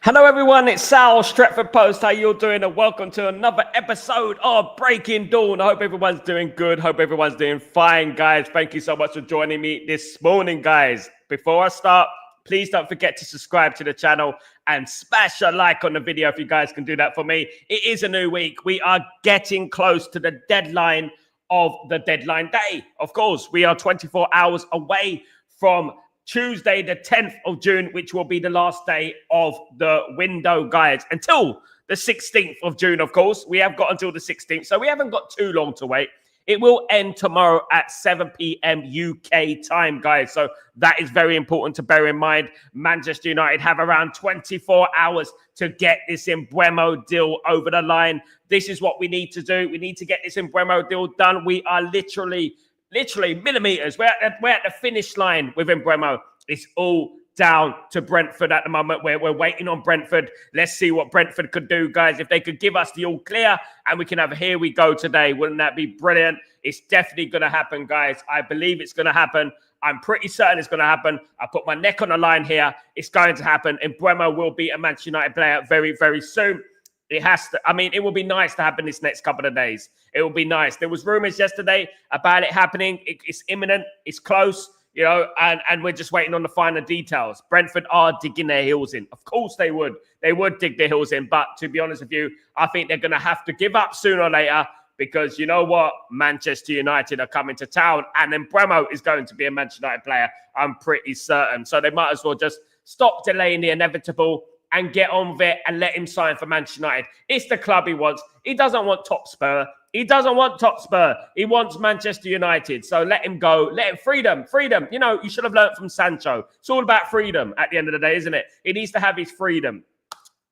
Hello everyone, it's Sal, Stretford Post. How you all doing? And welcome to another episode of Breaking Dawn. I hope everyone's doing good. Hope everyone's doing fine, guys. Thank you so much for joining me this morning, guys. Before I start, please don't forget to subscribe to the channel and smash a like on the video if you guys can do that for me. It is a new week. We are getting close to the deadline of the deadline day. Of course, we are 24 hours away from Tuesday, the 10th of June, which will be the last day of the window, guys, until the 16th of June, of course. We have got until the 16th, so we haven't got too long to wait. It will end tomorrow at 7 p.m. UK time, guys. So that is very important to bear in mind. Manchester United have around 24 hours to get this Mbeumo deal over the line. This is what we need to do. We need to get this Mbeumo deal done. We are literally millimeters. We're at the finish line with Mbeumo. It's all down to Brentford at the moment. We're waiting on Brentford. Let's see what Brentford could do, guys. If they could give us the all clear and we can have here we go today, wouldn't that be brilliant? It's definitely going to happen, guys. I believe it's going to happen. I'm pretty certain it's going to happen. I put my neck on the line here. It's going to happen. And Mbeumo will be a Manchester United player very, very soon. It has to. I mean, it will be nice to happen this next couple of days. It will be nice. There was rumors yesterday about it happening. It's imminent. It's close, you know, and we're just waiting on the finer details. Brentford are digging their heels in. Of course they would. They would dig their heels in. But to be honest with you, I think they're going to have to give up sooner or later because you know what? Manchester United are coming to town and then Mbeumo is going to be a Manchester United player. I'm pretty certain. So they might as well just stop delaying the inevitable and get on with it and let him sign for Manchester United. It's the club he wants. He doesn't want top Spur. He doesn't want top Spur. He wants Manchester United. So let him go. Let him freedom. You know, you should have learned from Sancho. It's all about freedom at the end of the day, isn't it? He needs to have his freedom.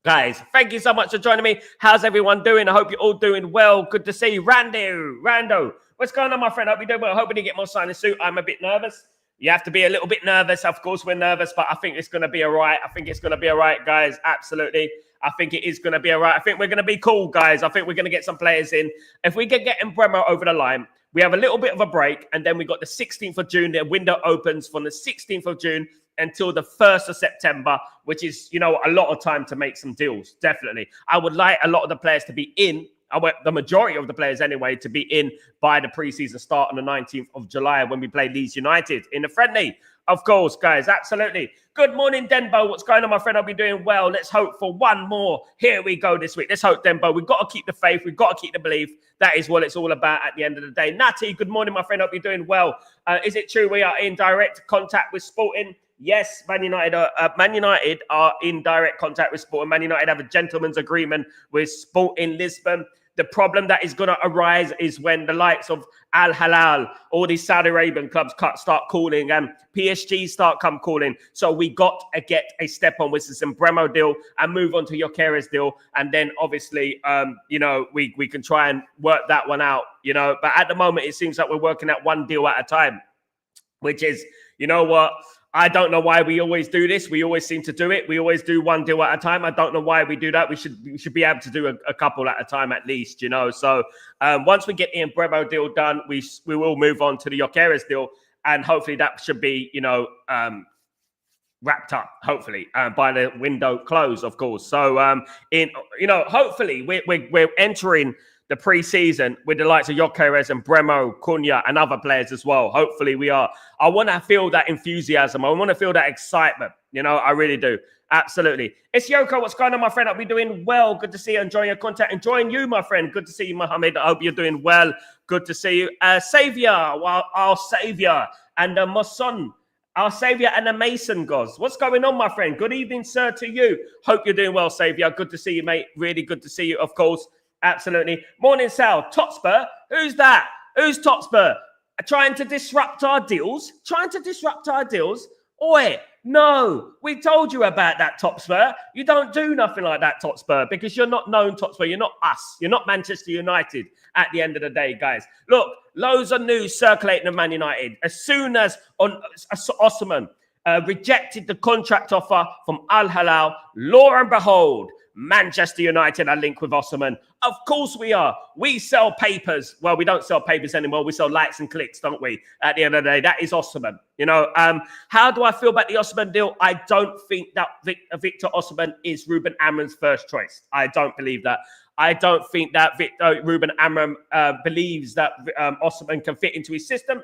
Guys, thank you so much for joining me. How's everyone doing? I hope you're all doing well. Good to see you. Rando. What's going on, my friend? I hope you're doing well. Hoping you get more signing suit. I'm a bit nervous. You have to be a little bit nervous. Of course, we're nervous, but I think it's going to be all right. I think it's going to be all right, guys. Absolutely. I think it is going to be all right. I think we're going to be cool, guys. I think we're going to get some players in. If we can get Mbeumo over the line, we have a little bit of a break, and then we got the 16th of June. The window opens from the 16th of June until the 1st of September, which is, you know, a lot of time to make some deals, definitely. I would like a lot of the players to be in. I want the majority of the players anyway to be in by the preseason start on the 19th of July when we play Leeds United in the friendly. Of course, guys, absolutely. Good morning, Denbo. What's going on, my friend? I'll be doing well. Let's hope for one more. Here we go this week. Let's hope, Denbo. We've got to keep the faith. We've got to keep the belief. That is what it's all about at the end of the day. Natty, good morning, my friend. I'll be doing well. Is it true we are in direct contact with Sporting? Yes, Man United are in direct contact with Sporting. Man United have a gentleman's agreement with Sporting Lisbon. The problem that is going to arise is when the likes of Al Hilal, all these Saudi Arabian clubs start calling and PSG start calling. So we got to get a step on with this Mbeumo deal and move on to Gyökeres deal. And then obviously, you know, we can try and work that one out, you know. But at the moment, it seems like we're working at one deal at a time, which is, you know what? I don't know why we always do this. We always seem to do it. We always do one deal at a time. I don't know why we do that. We should be able to do a couple at a time at least, you know. So once we get the Mbeumo deal done, we will move on to the Gyökeres deal, and hopefully that should be, you know, wrapped up. Hopefully by the window close, of course. So hopefully we're entering the preseason with the likes of Gyökeres and Mbeumo, Cunha, and other players as well. Hopefully we are. I want to feel that enthusiasm. I want to feel that excitement. You know, I really do. Absolutely. It's Yoko. What's going on, my friend? I'll be doing well. Good to see you. Enjoying your content. Enjoying you, my friend. Good to see you, Mohammed. I hope you're doing well. Good to see you. Saviour, our Saviour, and Moson. Our Saviour and the Mason gods. What's going on, my friend? Good evening, sir, to you. Hope you're doing well, Saviour. Good to see you, mate. Really good to see you, of course. Absolutely. Morning, Sal. Totspur. Who's that? Who's Totspur? Trying to disrupt our deals? Oi, no. We told you about that, Totspur. You don't do nothing like that, Totspur, because you're not known, Totspur. You're not us. You're not Manchester United at the end of the day, guys. Look, loads of news circulating of Man United. As soon as Osimhen rejected the contract offer from Al Hilal, lo and behold, Manchester United are linked with Osimhen. Of course we are. We sell papers. Well, we don't sell papers anymore. We sell likes and clicks, don't we? At the end of the day, that is Osimhen. How do I feel about the Osimhen deal? I don't think that Victor Osimhen is Ruben Amorim's first choice. I don't believe that. I don't think that Ruben Amorim believes that Osimhen can fit into his system.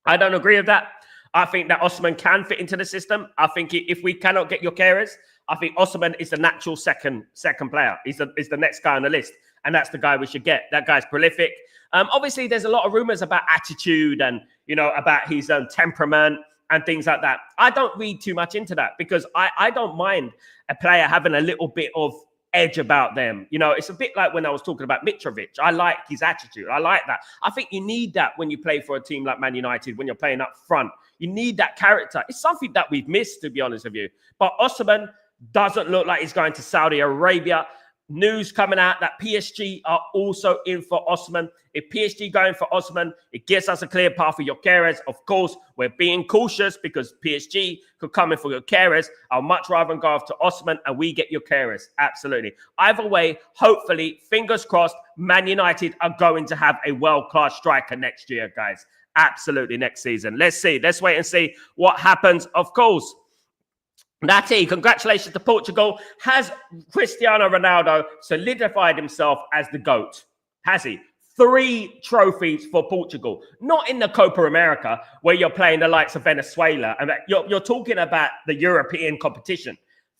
I don't agree with that. I think that Osimhen can fit into the system. I think if we cannot get Gyökeres, I think Osimhen is the natural second player. He's the next guy on the list, and that's the guy we should get. That guy's prolific. Obviously, there's a lot of rumors about attitude and about his temperament and things like that. I don't read too much into that because I don't mind a player having a little bit of edge about them. It's a bit like when I was talking about Mitrovic. I like his attitude. I like that. I think you need that when you play for a team like Man United, when you're playing up front. You need that character. It's something that we've missed, to be honest with you. But Osimhen doesn't look like he's going to Saudi Arabia. News coming out that PSG are also in for Osimhen. If PSG going for Osimhen, it gives us a clear path for Gyökeres. Of course, we're being cautious because PSG could come in for Gyökeres. I'd much rather go after Osimhen and we get Gyökeres. Absolutely. Either way, hopefully, fingers crossed, Man United are going to have a world-class striker next year, guys. Absolutely, next season. Let's see. Let's wait and see what happens. Of course, Natty, congratulations to Portugal. Has Cristiano Ronaldo solidified himself as the GOAT? Has he? 3 trophies for Portugal. Not in the Copa America, where you're playing the likes of Venezuela. And you're talking about the European competition.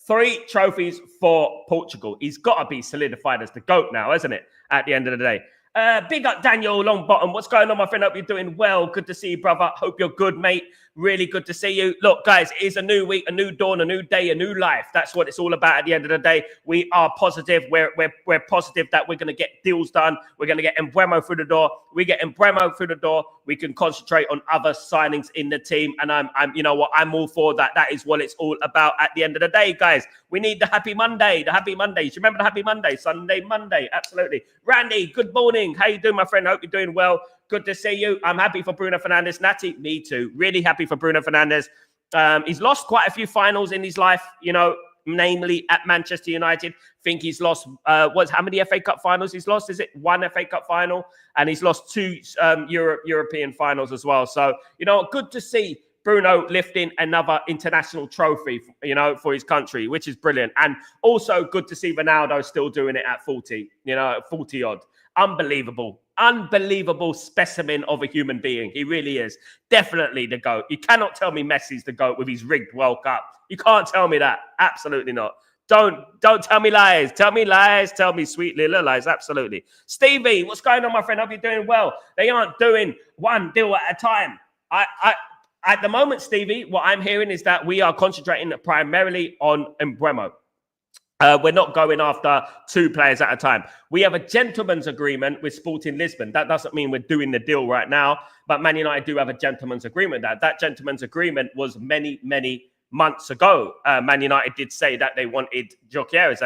3 trophies for Portugal. He's got to be solidified as the GOAT now, isn't it? At the end of the day. Big up, Daniel Longbottom. What's going on, my friend? Hope you're doing well. Good to see you, brother. Hope you're good, mate. Really good to see you. Look, guys, it is a new week, a new dawn, a new day, a new life. That's what it's all about at the end of the day. We are positive. We're positive that we're going to get deals done. We're going to get Mbeumo through the door. We get Mbeumo through the door. We can concentrate on other signings in the team. And I'm I'm all for that. That is what it's all about at the end of the day, guys. We need the happy Monday. The happy Monday. You remember the happy Monday? Sunday, Monday. Absolutely. Randy, good morning. How you doing, my friend? I hope you're doing well. Good to see you. I'm happy for Bruno Fernandes. Natty, me too. Really happy for Bruno Fernandes. He's lost quite a few finals in his life, namely at Manchester United. Think he's lost, how many FA Cup finals he's lost? Is it 1 FA Cup final? And he's lost 2 European finals as well. So, good to see Bruno lifting another international trophy, for his country, which is brilliant. And also good to see Ronaldo still doing it at 40, 40 odd. Unbelievable specimen of a human being. He really is. Definitely the GOAT. You cannot tell me Messi's the GOAT with his rigged World Cup. You can't tell me that. Absolutely not. Don't tell me lies. Tell me lies. Tell me sweet little lies. Absolutely. Stevie, what's going on, my friend? Hope you're doing well. They aren't doing one deal at a time. At the moment, Stevie, what I'm hearing is that we are concentrating primarily on Mbeumo. We're not going after 2 players at a time. We have a gentleman's agreement with Sporting Lisbon. That doesn't mean we're doing the deal right now, but Man United do have a gentleman's agreement. That gentleman's agreement was many, many months ago. Man United did say that they wanted Gyökeres.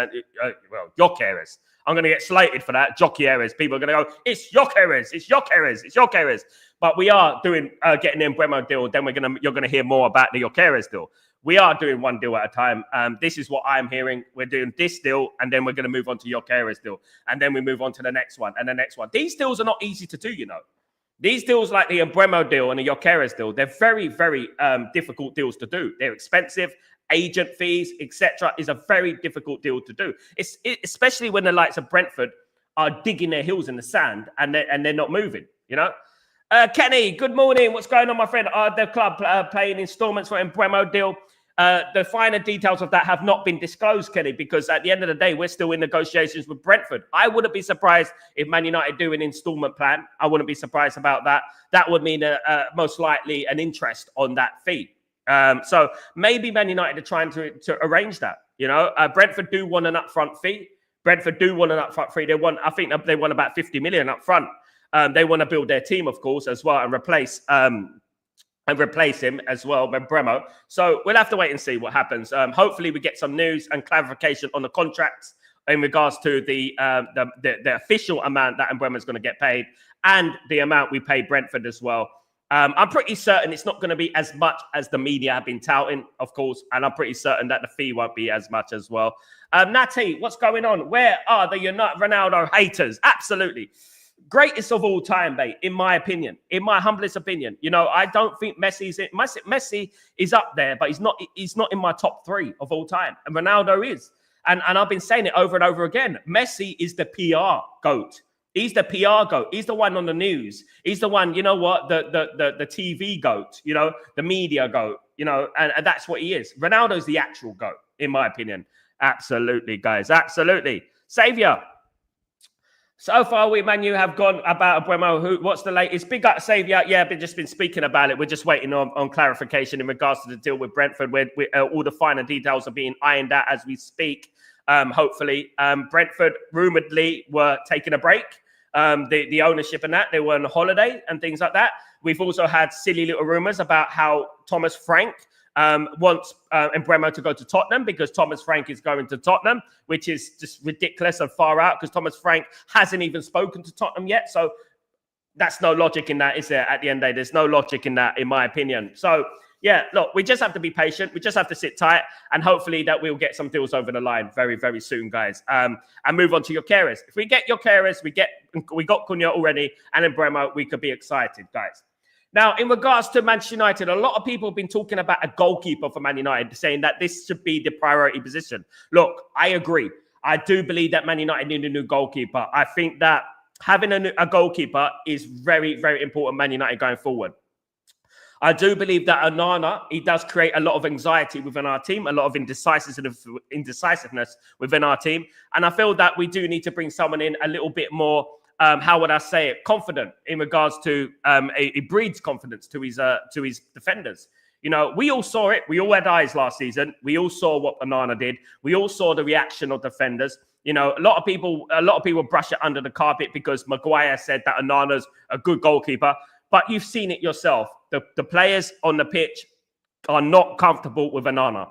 Gyökeres. I'm going to get slated for that. Gyökeres. People are going to go, it's Gyökeres. It's Gyökeres. It's Gyökeres. But we are doing getting the Mbeumo deal. Then you're going to hear more about the Gyökeres deal. We are doing one deal at a time. This is what I'm hearing. We're doing this deal, and then we're going to move on to Gyökeres deal. And then we move on to the next one and the next one. These deals are not easy to do, These deals like the Mbeumo deal and the Gyökeres deal, they're very, very difficult deals to do. They're expensive. Agent fees, etc., is a very difficult deal to do. Especially when the likes of Brentford are digging their heels in the sand and they're not moving, Kenny, good morning. What's going on, my friend? Are the club paying installments for Mbeumo deal? The finer details of that have not been disclosed, Kenny, because at the end of the day, we're still in negotiations with Brentford. I wouldn't be surprised if Man United do an installment plan. I wouldn't be surprised about that. That would mean most likely an interest on that fee. So maybe Man United are trying to arrange that. Brentford do want an upfront fee. I think they want about 50 million up front. They want to build their team, of course, as well, and replace him as well, Mbeumo. So we'll have to wait and see what happens. Hopefully, we get some news and clarification on the contracts in regards to the official amount that Mbeumo is going to get paid and the amount we pay Brentford as well. I'm pretty certain it's not going to be as much as the media have been touting, of course, and I'm pretty certain that the fee won't be as much as well. Natty, what's going on? Where are the Ronaldo haters? Absolutely. Greatest of all time, mate, in my opinion, in my humblest opinion. You know, I don't think Messi is up there, but he's not in my top 3 of all time. And Ronaldo is. And I've been saying it over and over again. Messi is the PR GOAT. He's the PR GOAT. He's the one on the news. He's the one, you know what, the TV GOAT, you know, the media GOAT, you know, and that's what he is. Ronaldo's the actual GOAT, in my opinion. Absolutely, guys. Absolutely. Saviour. So far, we, Man U, have gone about Abremo. What's the latest? Big up, Saviour. Yeah, we've just been speaking about it. We're just waiting on clarification in regards to the deal with Brentford, where all the finer details are being ironed out as we speak. Hopefully, Brentford rumoredly were taking a break. The ownership and that, they were on holiday and things like that. We've also had silly little rumors about how Thomas Frank wants Embremo to go to Tottenham because Thomas Frank is going to Tottenham, which is just ridiculous and far out because Thomas Frank hasn't even spoken to Tottenham yet. So that's no logic in that, is there? At the end of the day, there's no logic in that, in my opinion. So yeah, look, we just have to be patient. We just have to sit tight and hopefully that we'll get some deals over the line very, very soon, guys. And move on to your carers. If we get your carers, we got Cunha already and Embremo, we could be excited, guys. Now, in regards to Manchester United, a lot of people have been talking about a goalkeeper for Man United, saying that this should be the priority position. Look, I agree. I do believe that Man United need a new goalkeeper. I think that having a goalkeeper is very, very important, Man United, going forward. I do believe that Onana, he does create a lot of anxiety within our team, a lot of indecisiveness within our team. And I feel that we do need to bring someone in a little bit more, how would I say it, confident in regards to, it breeds confidence to his defenders. You know, we all saw it. We all had eyes last season. We all saw what Onana did. We all saw the reaction of defenders. You know, a lot of people brush it under the carpet because Maguire said that Onana's a good goalkeeper. But you've seen it yourself. The players on the pitch are not comfortable with Onana.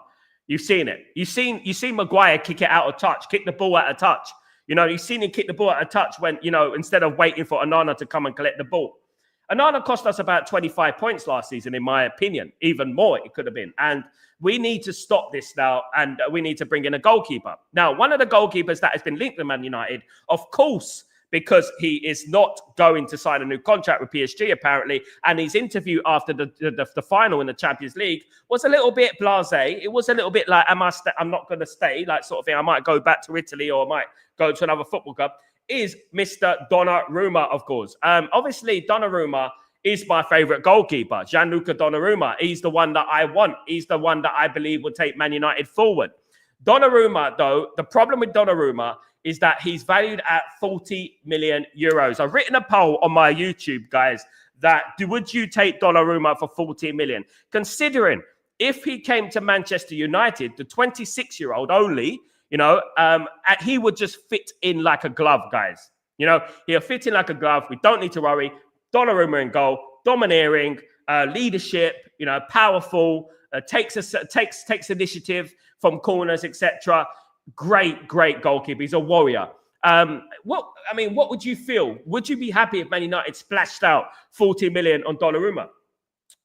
You've seen it. You've seen Maguire kick it out of touch, kick the ball out of touch. You know, you've seen him kick the ball out of touch when, you know, instead of waiting for Onana to come and collect the ball. Onana cost us about 25 points last season, in my opinion. Even more, it could have been. And we need to stop this now, and we need to bring in a goalkeeper. Now, one of the goalkeepers that has been linked to Man United, of course, because he is not going to sign a new contract with PSG, apparently, and his interview after the final in the Champions League was a little bit blasé. It was a little bit like, I'm not going to stay, like sort of thing. I might go back to Italy or I might go to another football club. Is Mr. Donnarumma, of course. Obviously, Donnarumma is my favourite goalkeeper, Gianluca Donnarumma. He's the one that I want. He's the one that I believe will take Man United forward. Donnarumma, though, the problem with Donnarumma is that he's valued at 40 million euros. I've written a poll on my YouTube, guys, that would you take Donnarumma for 40 million? Considering if he came to Manchester United, the 26-year-old only, you know, he would just fit in like a glove, guys. You know, he'll fit in like a glove. We don't need to worry. Donnarumma in goal, domineering, leadership, you know, powerful, takes initiative from corners, etc. Great goalkeeper. He's a warrior. What would you feel? Would you be happy if Man United splashed out 40 million on Donnarumma?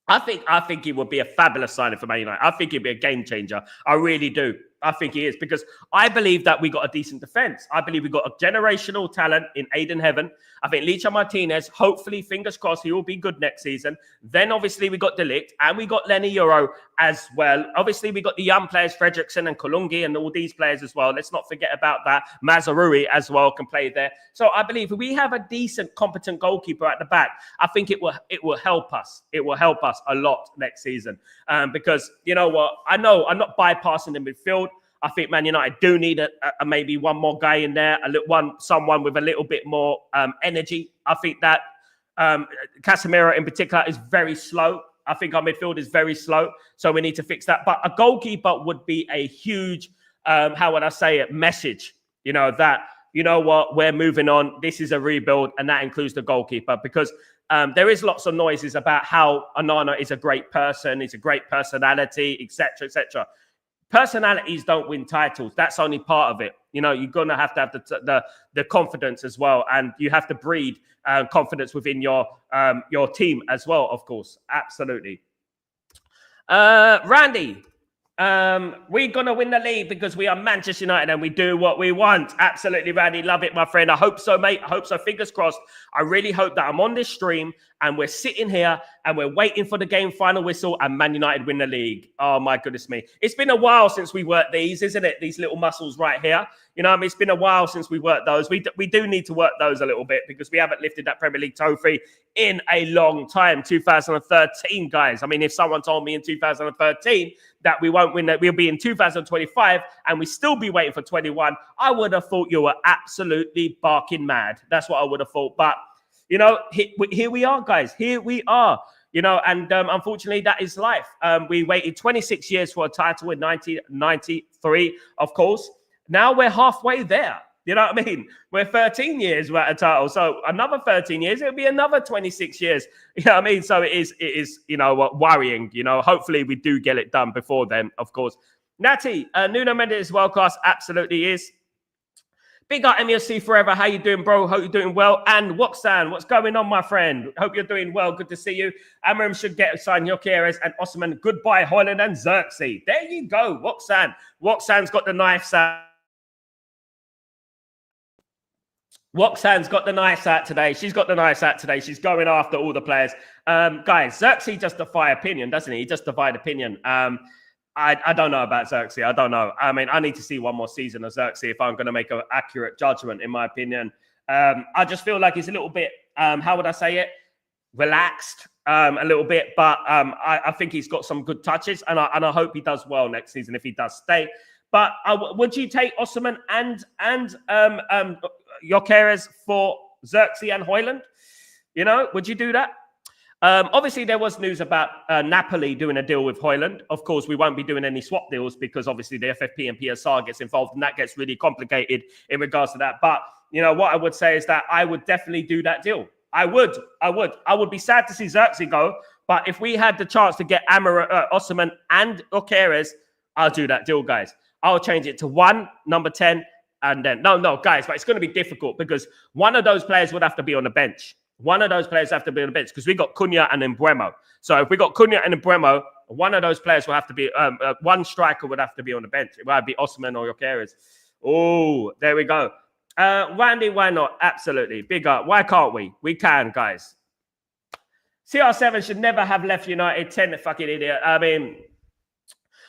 I think it would be a fabulous signing for Man United. I think it'd be a game changer. I really do. I think he is, because I believe that we got a decent defense. I believe we got a generational talent in Aiden Heaven. I think Licha Martinez, hopefully, fingers crossed, he will be good next season. Then, obviously, we got De Ligt and we got Lenny Euro as well. Obviously, we got the young players, Fredrickson and Kolungi and all these players as well. Let's not forget about that. Mazaruri as well can play there. So I believe if we have a decent, competent goalkeeper at the back, I think it will help us. It will help us a lot next season. Because, you know what, I know I'm not bypassing the midfield. I think Man United do need a maybe one more guy in there, someone with a little bit more energy. I think that Casemiro in particular is very slow. I think our midfield is very slow, so we need to fix that. But a goalkeeper would be a huge, how would I say it, message. You know, that, you know what, we're moving on. This is a rebuild, and that includes the goalkeeper, because there is lots of noises about how Onana is a great person, he's a great personality, etc., etc. personalities don't win titles. That's only part of it. You know, you're gonna have to have the confidence as well, and you have to breed confidence within your team as well. Of course, absolutely. Randy, we're gonna win the league because we are Manchester United and we do what we want. Absolutely, Randy, love it, my friend. I hope so, mate. I hope so. Fingers crossed. I really hope that I'm on this stream and we're sitting here and we're waiting for the game final whistle and Man United win the league. Oh my goodness me! It's been a while since we worked these, isn't it? These little muscles right here. You know, I mean, it's been a while since we worked those. We do need to work those a little bit because we haven't lifted that Premier League trophy in a long time. 2013, guys. I mean, if someone told me in 2013 that we won't win, that we'll be in 2025 and we still be waiting for 21, I would have thought you were absolutely barking mad. That's what I would have thought. But, you know, here we are, guys. Here we are. You know, and unfortunately, that is life. We waited 26 years for a title in 1993, of course. Now we're halfway there. You know what I mean? We're 13 years without a title. So another 13 years, it'll be another 26 years. You know what I mean? So it is, you know, worrying. You know, hopefully we do get it done before then, of course. Natty, Nuno Mendes world class absolutely is. Big up MSC forever. How you doing, bro? Hope you're doing well. And Woxan, what's going on, my friend? Hope you're doing well. Good to see you. Amarim should get signed Gyökeres and Osimhen. Goodbye, Højlund and Xerxes. There you go, Woxan. Woxan's got the knife out. Woxan's got the knives out today. She's got the knives out today. She's going after all the players. Guys, Xerxes just defy opinion, doesn't he? He just defied opinion. I don't know about Xerxes. I don't know. I mean, I need to see one more season of Xerxes if I'm going to make an accurate judgment, in my opinion. I just feel like he's a little bit, how would I say it? Relaxed a little bit. But I think he's got some good touches. And I hope he does well next season if he does stay. But would you take Osimhen and Gyökeres for Xerxes and Højlund? You know, would you do that? Obviously, there was news about Napoli doing a deal with Højlund. Of course, we won't be doing any swap deals because obviously the FFP and PSR gets involved and that gets really complicated in regards to that. But, you know, what I would say is that I would definitely do that deal. I would be sad to see Xerxes go. But if we had the chance to get Osimhen and Gyökeres, I'll do that deal, guys. I'll change it to 1, number 10. And then, no, guys, but it's going to be difficult because one of those players would have to be on the bench. One of those players have to be on the bench because we got Cunha and Mbeumo. So if we got Cunha and Mbeumo, one of those players will have to be, one striker would have to be on the bench. It might be Osimhen or Gyökeres. Oh, there we go. Randy, why not? Absolutely. Big up. Why can't we? We can, guys. CR7 should never have left United. 10, fucking idiot. I mean...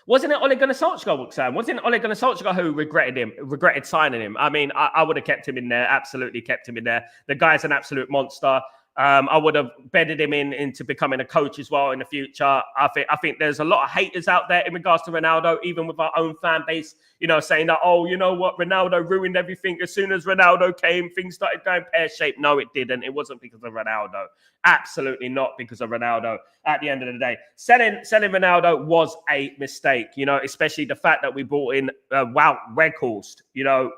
Wasn't it Ole Gunnar Solskjaer, Sam? Wasn't it Ole Gunnar Solskjaer who regretted signing him? I mean, I would have kept him in there, absolutely kept him in there. The guy's an absolute monster. I would have bedded him into becoming a coach as well in the future. I think there's a lot of haters out there in regards to Ronaldo, even with our own fan base, you know, saying that, oh, you know what, Ronaldo ruined everything. As soon as Ronaldo came, things started going pear-shaped. No, it didn't. It wasn't because of Ronaldo. Absolutely not because of Ronaldo. At the end of the day, selling Ronaldo was a mistake, you know, especially the fact that we brought in Wout Weghorst, you know,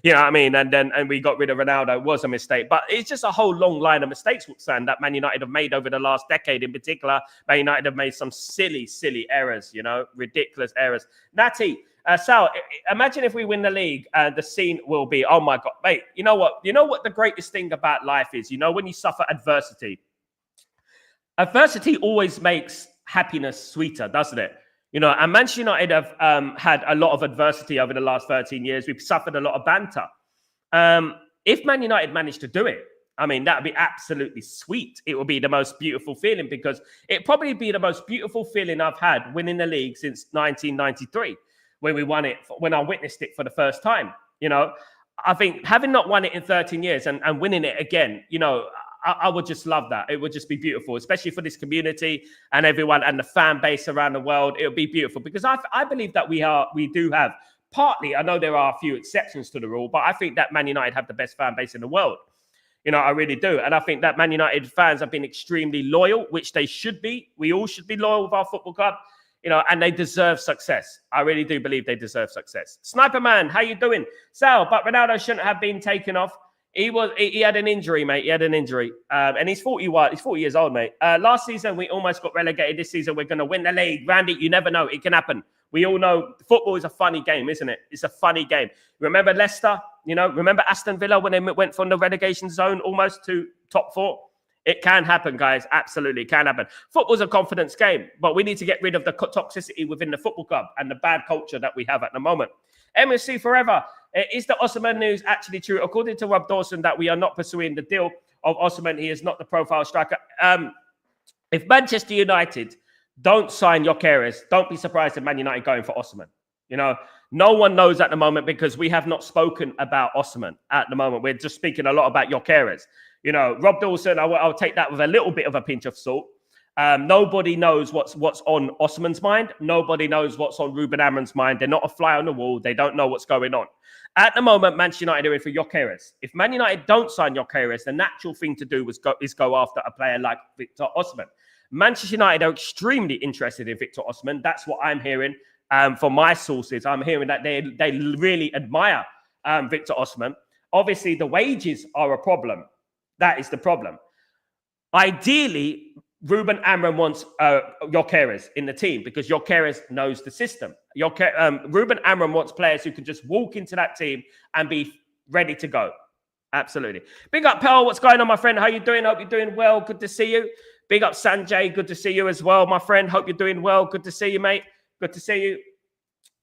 you know what I mean? And we got rid of Ronaldo was a mistake. But it's just a whole long line of mistakes, Sam, that Man United have made over the last decade in particular. Man United have made some silly errors, you know, ridiculous errors. Natty, Sal, imagine if we win the league, the scene will be, oh my God, mate, you know what? You know what the greatest thing about life is? You know, when you suffer adversity, adversity always makes happiness sweeter, doesn't it? You know, and Manchester United have had a lot of adversity over the last 13 years. We've suffered a lot of banter. If Man United managed to do it, I mean, that would be absolutely sweet. It would be the most beautiful feeling because it'd probably be the most beautiful feeling I've had winning the league since 1993, when we won it, when I witnessed it for the first time. You know, I think having not won it in 13 years and winning it again, you know, I would just love that. It would just be beautiful, especially for this community and everyone and the fan base around the world. It would be beautiful because I believe that we do have partly, I know there are a few exceptions to the rule, but I think that Man United have the best fan base in the world. You know, I really do. And I think that Man United fans have been extremely loyal, which they should be. We all should be loyal with our football club, you know, and they deserve success. I really do believe they deserve success. Sniper Man, how you doing? Sal, but Ronaldo shouldn't have been taken off. He had an injury, mate. He had an injury. And he's 41. He's 40 years old, mate. Last season, we almost got relegated. This season, we're going to win the league. Randy, you never know. It can happen. We all know football is a funny game, isn't it? It's a funny game. Remember Leicester? Remember Aston Villa when they went from the relegation zone almost to top 4? It can happen, guys. Absolutely, it can happen. Football's a confidence game, but we need to get rid of the toxicity within the football club and the bad culture that we have at the moment. MSC forever. Is the Osimhen news actually true? According to Rob Dawson, that we are not pursuing the deal of Osimhen. He is not the profile striker. If Manchester United don't sign Gyökeres, don't be surprised if Man United going for Osimhen. No one knows at the moment because we have not spoken about Osimhen at the moment. We're just speaking a lot about Gyökeres. Rob Dawson, I'll take that with a little bit of a pinch of salt. Nobody knows what's on Osimhen's mind. Nobody knows what's on Ruben Amorim's mind. They're not a fly on the wall. They don't know what's going on. At the moment, Manchester United are in for Gyökeres. If Man United don't sign Gyökeres, the natural thing to do is go after a player like Victor Osimhen. Manchester United are extremely interested in Victor Osimhen. That's what I'm hearing from my sources. I'm hearing that they really admire Victor Osimhen. Obviously, the wages are a problem. That is the problem. Ideally, Ruben Amorim wants Gyökeres in the team because Gyökeres knows the system. Ruben Amorim wants players who can just walk into that team and be ready to go. Absolutely. Big up, Pearl. What's going on, my friend? How you doing? Hope you're doing well. Good to see you. Big up, Sanjay. Good to see you as well, my friend. Hope you're doing well. Good to see you, mate. Good to see you.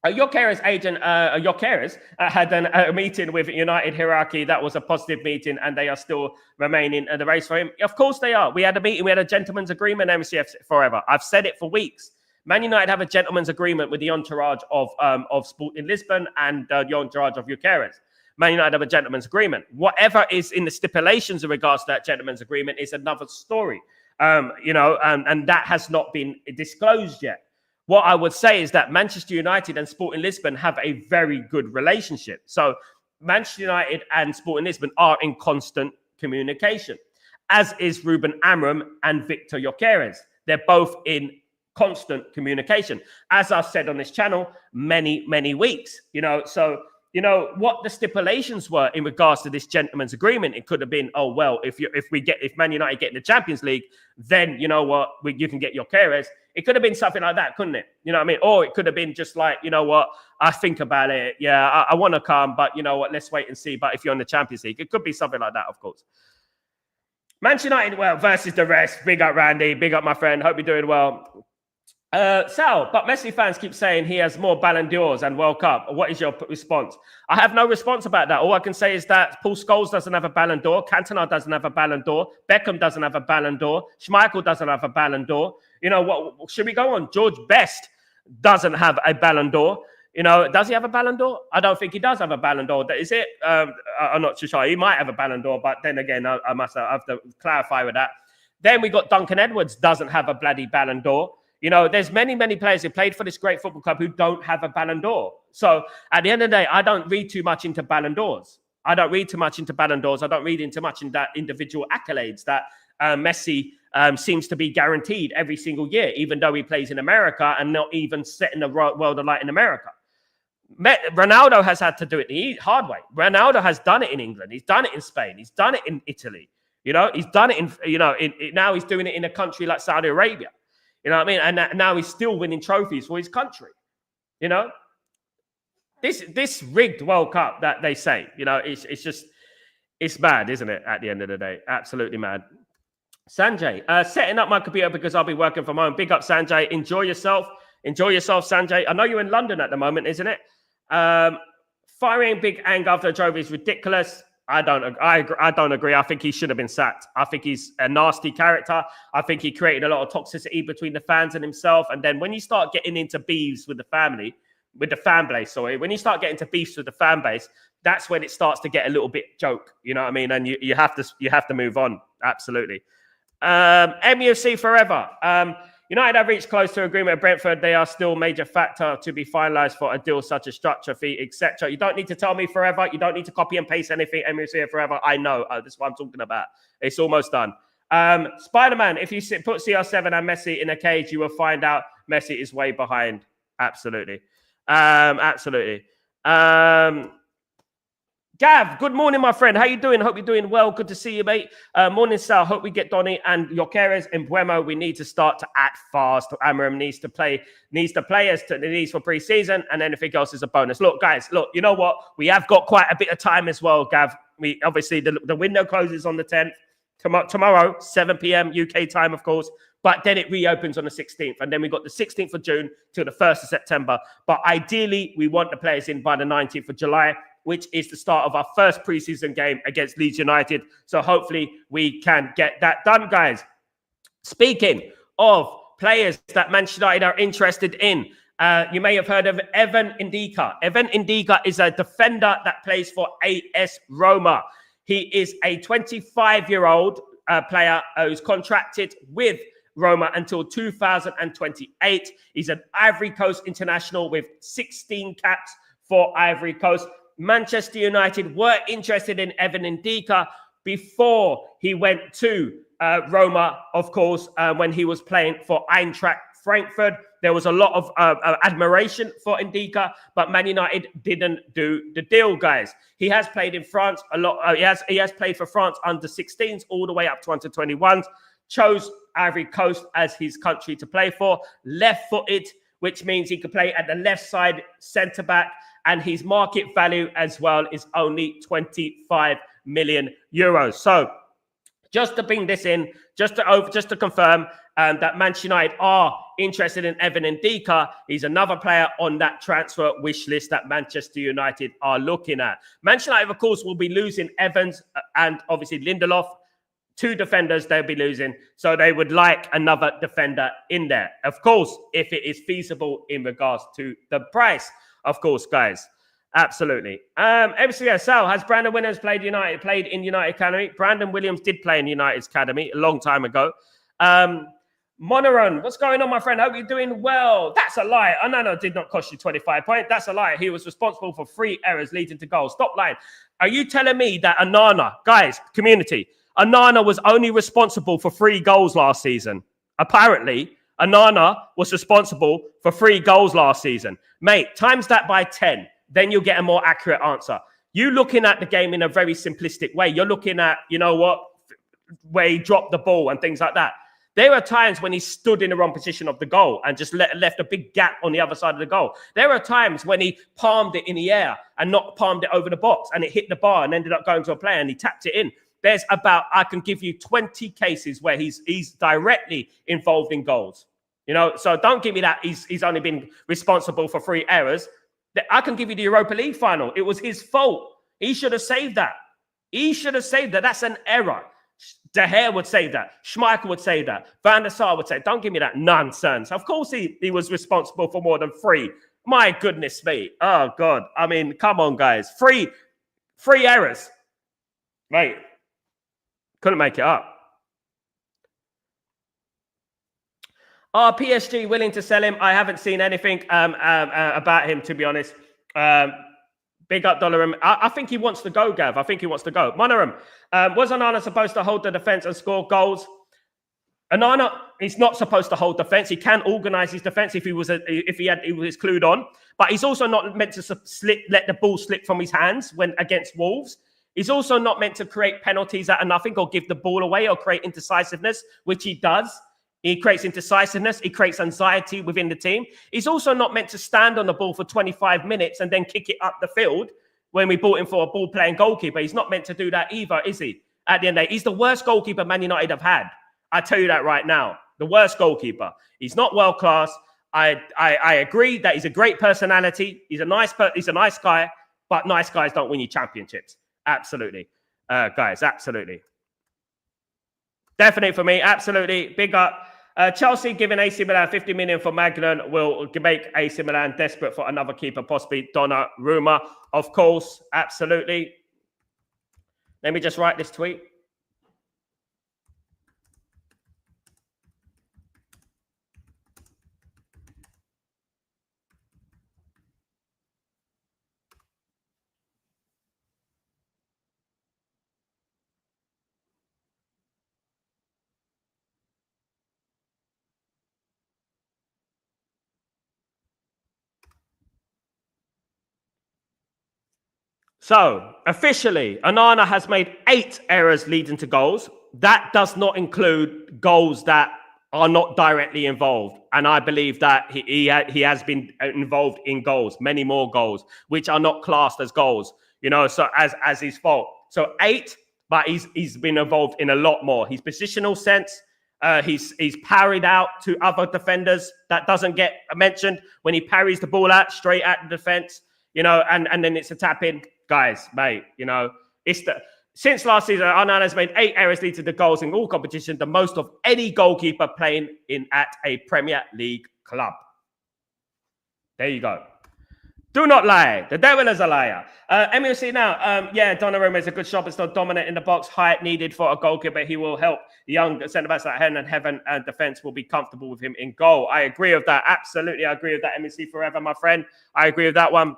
Gyökeres agent, Gyökeres, had a meeting with United hierarchy. That was a positive meeting, and they are still remaining in the race for him. Of course they are. We had a meeting. We had a gentleman's agreement, MCF forever. I've said it for weeks. Man United have a gentleman's agreement with the entourage of Sporting Lisbon and the entourage of Gyökeres. Man United have a gentleman's agreement. Whatever is in the stipulations in regards to that gentleman's agreement is another story. And that has not been disclosed yet. What I would say is that Manchester United and Sporting Lisbon have a very good relationship. So Manchester United and Sporting Lisbon are in constant communication, as is Ruben Amorim and Victor Gyökeres. They're both in constant communication, as I've said on this channel many, many weeks. So what the stipulations were in regards to this gentleman's agreement. It could have been, oh well, if Man United get in the Champions League, then you know what, you can get Gyökeres. It could have been something like that, couldn't it? You know what I mean? Or it could have been just like, you know what, I think about it. Yeah, I want to come, but you know what, let's wait and see. But if you're in the Champions League, it could be something like that, of course. Manchester United, well, versus the rest. Big up, Randy. Big up, my friend. Hope you're doing well. Sal, but Messi fans keep saying he has more Ballon d'Ors and World Cup. What is your response? I have no response about that. All I can say is that Paul Scholes doesn't have a Ballon d'Or. Cantona doesn't have a Ballon d'Or. Beckham doesn't have a Ballon d'Or. Schmeichel doesn't have a Ballon d'Or. What should we go on? George Best doesn't have a Ballon d'Or. Does he have a Ballon d'Or? I don't think he does have a Ballon d'Or. Is it? I'm not too sure. He might have a Ballon d'Or, but then again, I must have to clarify with that. Then we got Duncan Edwards doesn't have a bloody Ballon d'Or. There's many, many players who played for this great football club who don't have a Ballon d'Or. So at the end of the day, I don't read too much into Ballon d'Ors. I don't read too much into Ballon d'Ors. I don't read into much in that individual accolades that Messi seems to be guaranteed every single year, even though he plays in America and not even setting the world alight in America. Ronaldo has had to do it the hard way. Ronaldo has done it in England. He's done it in Spain. He's done it in Italy. He's done it in, now he's doing it in a country like Saudi Arabia. You know what I mean? And now he's still winning trophies for his country. This rigged World Cup that they say, it's mad, isn't it? At the end of the day, absolutely mad. Sanjay, setting up my computer because I'll be working from home. Big up, Sanjay. Enjoy yourself, Sanjay. I know you're in London at the moment, isn't it? Firing Big Ang after a trophy is ridiculous. I don't agree. I think he should have been sacked. I think he's a nasty character. I think he created a lot of toxicity between the fans and himself. And then when you start getting into beefs with the fan base, when you start getting into beefs with the fan base, that's when it starts to get a little bit joke. You know what I mean? And you have to move on. Absolutely. MUC forever. United have reached close to agreement with Brentford. They are still a major factor to be finalised for a deal such as structure fee, etc. You don't need to tell me forever. You don't need to copy and paste anything. MUC forever. I know. That's what I'm talking about. It's almost done. Spider-Man, if you put CR7 and Messi in a cage, you will find out Messi is way behind. Absolutely. Absolutely. Gav, good morning, my friend. How you doing? Hope you're doing well. Good to see you, mate. Morning, Sal. Hope we get Donny and Yokeres and Buemo. We need to start to act fast. Amarim needs to play us to the needs for pre-season, and anything else is a bonus. Look, guys, look, you know what? We have got quite a bit of time as well, Gav. We obviously the window closes on the 10th. Tomorrow, 7 p.m. UK time, of course. But then it reopens on the 16th. And then we got the 16th of June till the 1st of September. But ideally, we want the players in by the 19th of July, which is the start of our first preseason game against Leeds United. So hopefully we can get that done, guys. Speaking of players that Manchester United are interested in, you may have heard of Evan Ndika. Evan Ndika is a defender that plays for AS Roma. He is a 25-year-old player who's contracted with Roma until 2028. He's an Ivory Coast international with 16 caps for Ivory Coast. Manchester United were interested in Evan Ndika before he went to Roma, of course, when he was playing for Eintracht Frankfurt. There was a lot of admiration for Ndika, but Man United didn't do the deal, guys. He has played in France a lot. He has played for France under 16s all the way up to under 21s. Chose Ivory Coast as his country to play for. Left-footed, which means he could play at the left side, centre-back, and his market value as well is only 25 million euros. So just to bring this in, just to confirm that Manchester United are interested in Evan Ndika. He's another player on that transfer wish list that Manchester United are looking at. Manchester United, of course, will be losing Evans and obviously Lindelof. Two defenders they'll be losing. So they would like another defender in there. Of course, if it is feasible in regards to the price. Of course, guys. Absolutely. MCSL, has Brandon Williams played in United Academy? Brandon Williams did play in United's Academy a long time ago. Monoron, what's going on, my friend? Hope you're doing well. That's a lie. Onana did not cost you 25 points. That's a lie. He was responsible for 3 errors leading to goals. Stop lying. Are you telling me that Onana, guys, community, Onana was only responsible for 3 goals last season? Apparently, Onana was responsible for 3 goals last season. Mate, times that by 10. Then you'll get a more accurate answer. You looking at the game in a very simplistic way. You're looking at, you know what, where he dropped the ball and things like that. There are times when he stood in the wrong position of the goal and just left a big gap on the other side of the goal. There are times when he palmed it in the air and not palmed it over the box and it hit the bar and ended up going to a player and he tapped it in. I can give you 20 cases where he's directly involved in goals. You know, so don't give me that he's only been responsible for 3 errors. I can give you the Europa League final. It was his fault. He should have saved that. That's an error. De Gea would say that. Schmeichel would say that. Van der Sar would say, don't give me that nonsense. Of course he was responsible for more than 3. My goodness me. Oh, God. I mean, come on, guys. 3 errors. Mate. Couldn't make it up. Are PSG willing to sell him? I haven't seen anything about him, to be honest. Big up, Dollarum. I think he wants to go, Gav. I think he wants to go. Monoram, was Onana supposed to hold the defense and score goals? Onana is not supposed to hold defense. He can organize his defense if he was clued on, but he's also not meant to let the ball slip from his hands when against Wolves. He's also not meant to create penalties out of nothing or give the ball away or create indecisiveness, which he does. He creates indecisiveness. He creates anxiety within the team. He's also not meant to stand on the ball for 25 minutes and then kick it up the field when we bought him for a ball-playing goalkeeper. He's not meant to do that either, is he? At the end of the day, he's the worst goalkeeper Man United have had. I tell you that right now. The worst goalkeeper. He's not world-class. I agree that he's a great personality. He's a nice guy, but nice guys don't win you championships. Absolutely. Guys, absolutely. Definitely for me, absolutely. Big up. Chelsea giving AC Milan 50 million for Magnan will make AC Milan desperate for another keeper, possibly Donnarumma. Of course, absolutely. Let me just write this tweet. So, officially, Onana has made 8 errors leading to goals. That does not include goals that are not directly involved. And I believe that he has been involved in goals, many more goals, which are not classed as goals, so as his fault. So 8, but he's been involved in a lot more. His positional sense, he's parried out to other defenders. That doesn't get mentioned when he parries the ball out straight at the defense, and then it's a tap in. Guys, mate, since last season, Onana has made 8 errors leading to the goals in all competitions, the most of any goalkeeper playing at a Premier League club. There you go. Do not lie. The devil is a liar. MLC now. Donnarumma is a good shot. It's not dominant in the box. Height needed for a goalkeeper. He will help the young centre-backs like Heaven and defence will be comfortable with him in goal. I agree with that. Absolutely, I agree with that. MLC forever, my friend. I agree with that one.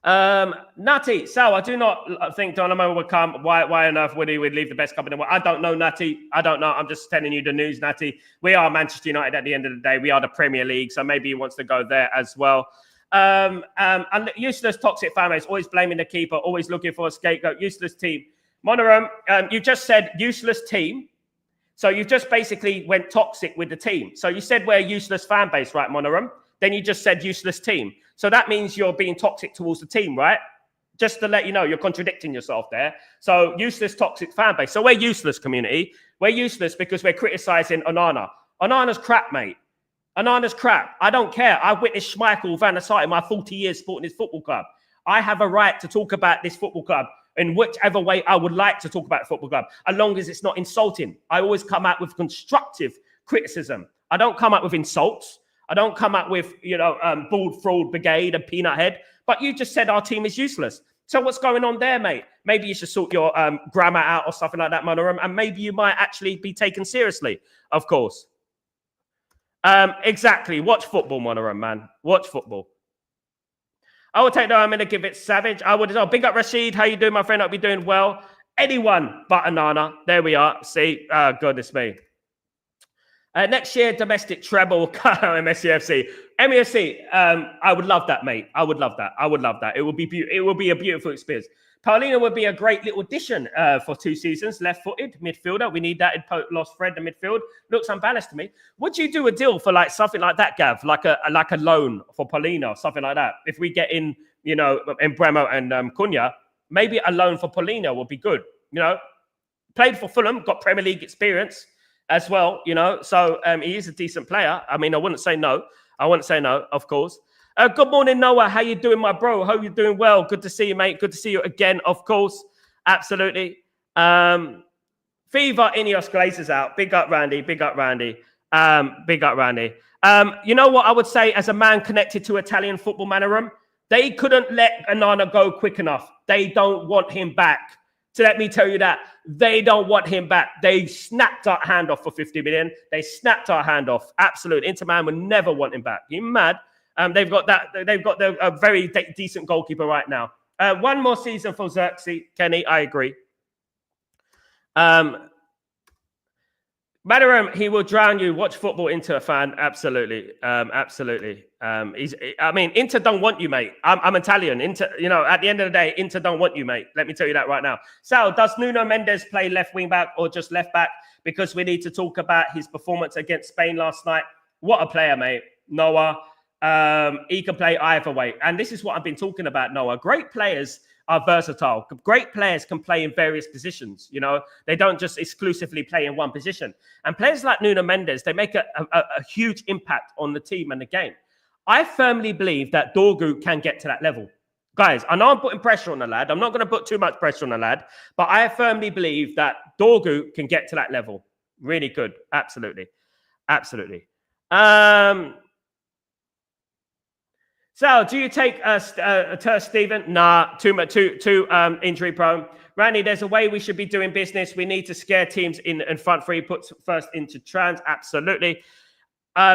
Natty, I do not think Donnarumma would come. Why on earth would he leave the best club in the world? I don't know, Natty. I don't know. I'm just telling you the news, Natty. We are Manchester United at the end of the day. We are the Premier League, so maybe he wants to go there as well. And useless, toxic fan base, always blaming the keeper, always looking for a scapegoat. Useless team. Monoram, you just said useless team. So you just basically went toxic with the team. So you said we're a useless fan base, right, Monoram? Then you just said useless team. So that means you're being toxic towards the team, right? Just to let you know, you're contradicting yourself there. So useless, toxic fan base. So we're useless, community. We're useless because we're criticizing Onana. Onana's crap, mate. Onana's crap. I don't care. I've witnessed Schmeichel, Van der Sar in my 40 years supporting this football club. I have a right to talk about this football club in whichever way I would like to talk about the football club, as long as it's not insulting. I always come out with constructive criticism. I don't come out with insults. I don't come up with, bald fraud brigade and peanut head, but you just said our team is useless. So what's going on there, mate? Maybe you should sort your grammar out or something like that, Monoram, and maybe you might actually be taken seriously, of course. Exactly. Watch football, Monoram, man. Watch football. I will take that. I'm going to give it Savage. I would. Oh, big up, Rashid. How you doing, my friend? I'll be doing well. Anyone but Onana. There we are. See? Goodness me. Next year, domestic treble, MSCFC. MEFC, I would love that, mate. I would love that. It will be a beautiful experience. Paulina would be a great little addition for 2 seasons. Left-footed midfielder. We need that in lost Fred, the midfield. Looks unbalanced to me. Would you do a deal for something like that, Gav? Like a loan for Paulina or something like that? If we get in, in Bremo and Cunha, maybe a loan for Paulina would be good. Played for Fulham, got Premier League experience as well, so he is a decent player. I mean, I wouldn't say no, of course. Good morning, Noah. How you doing, my bro? Hope you're doing well. Good to see you, mate. Good to see you again, of course. Absolutely. Fever Ineos Glazers out. Big up, Randy. Big up, Randy. You know what I would say as a man connected to Italian football, Manoram? They couldn't let Onana go quick enough. They don't want him back. So let me tell you that. They don't want him back. They snapped our hand off for 50 million. They snapped our hand off. Absolute. Inter Milan would never want him back. You mad? They've got a very decent goalkeeper right now. One more season for Xerxes, Kenny. I agree. Madaram, he will drown you. Watch football, Inter fan. Absolutely. Inter don't want you, mate. I'm Italian. Inter, at the end of the day, Inter don't want you, mate. Let me tell you that right now. Sal, does Nuno Mendes play left wing back or just left back? Because we need to talk about his performance against Spain last night. What a player, mate. Noah. He can play either way. And this is what I've been talking about, Noah. Great players are versatile. Great players can play in various positions. They don't just exclusively play in one position. And players like Nuno Mendes, they make a huge impact on the team and the game. I firmly believe that Dorgu can get to that level. Guys, I know I'm putting pressure on the lad. I'm not going to put too much pressure on the lad, but I firmly believe that Dorgu can get to that level. Really good. Absolutely. So, do you take Ter Stegen? Nah, too injury prone. Randy, there's a way we should be doing business. We need to scare teams in front three. Puts first into trans. Absolutely.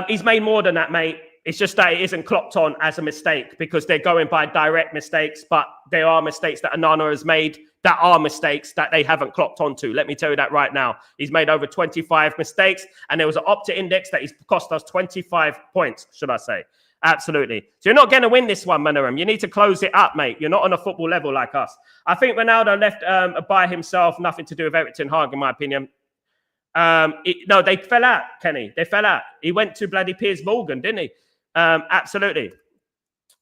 He's made more than that, mate. It's just that it isn't clocked on as a mistake because they're going by direct mistakes, but there are mistakes that Onana has made that are mistakes that they haven't clocked onto. Let me tell you that right now. He's made over 25 mistakes, and there was an Opta index that he's cost us 25 points, should I say. Absolutely. So you're not going to win this one, Manoram. You need to close it up, mate. You're not on a football level like us. I think Ronaldo left by himself. Nothing to do with Eric Ten Hag, in my opinion. No, they fell out, Kenny. They fell out. He went to bloody Piers Morgan, didn't he? Absolutely.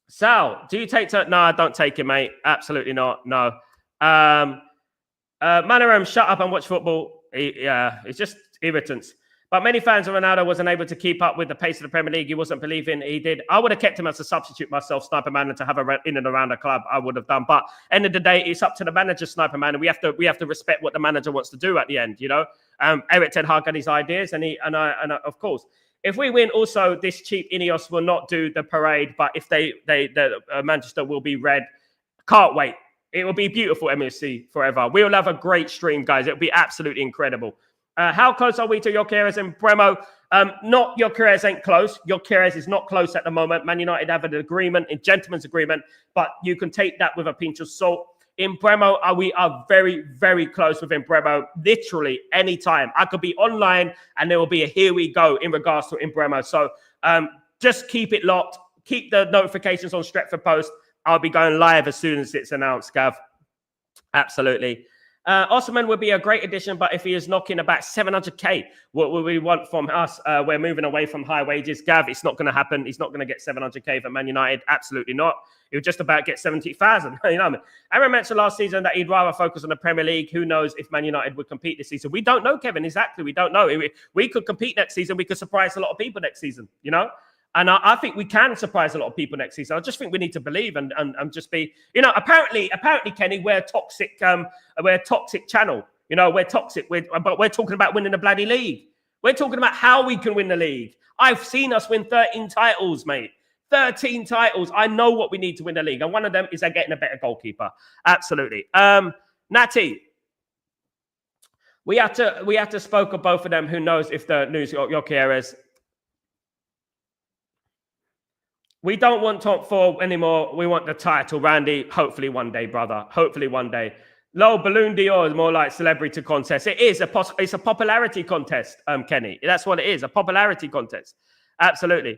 Sal, do you take to? No, I don't take it, mate. Absolutely not. No. Manoram, shut up and watch football. It's just irritants. But many fans of Ronaldo wasn't able to keep up with the pace of the Premier League. He wasn't believing he did. I would have kept him as a substitute myself, Sniper Man, and to have a in and around the club. I would have done. But end of the day, it's up to the manager, Sniper Man, and we have to respect what the manager wants to do at the end. You know, Eric Ten Hag had his ideas, and of course, if we win, also this cheap Ineos will not do the parade. But if Manchester will be red. Can't wait. It will be beautiful, MSC forever. We'll have a great stream, guys. It'll be absolutely incredible. How close are we to Gyökeres and Bremo? Not Gyökeres ain't close. Gyökeres is not close at the moment. Man United have an agreement, a gentleman's agreement, but you can take that with a pinch of salt. In Bremo, we are very, very close with Bremo. Literally any time. I could be online and there will be a here we go in regards to Bremo. So just keep it locked. Keep the notifications on Stretford Post. I'll be going live as soon as it's announced, Gav. Absolutely. Osimhen would be a great addition, but if he is knocking about 700k, what would we want from us? We're moving away from high wages. Gav, it's not going to happen. He's not going to get 700k for Man United. Absolutely not. He'll just about get 70,000. You know what I mean? Aaron mentioned last season that he'd rather focus on the Premier League. Who knows if Man United would compete this season? We don't know, Kevin. Exactly. We don't know. We could compete next season. We could surprise a lot of people next season, you know? And I think we can surprise a lot of people next season. I just think we need to believe and just be, you know, apparently, Kenny, we're a toxic channel. You know, we're toxic. But we're talking about winning the bloody league. We're talking about how we can win the league. I've seen us win 13 titles, mate. 13 titles. I know what we need to win the league. And one of them is getting a better goalkeeper. Absolutely. Natty, we have to spoke of both of them. Who knows if the news Gyökeres. We don't want top four anymore. We want the title, Randy. Hopefully one day, brother. Hopefully one day. Low Balloon Dior is more like celebrity contest. It is it's a popularity contest, Kenny. That's what it is, a popularity contest. Absolutely.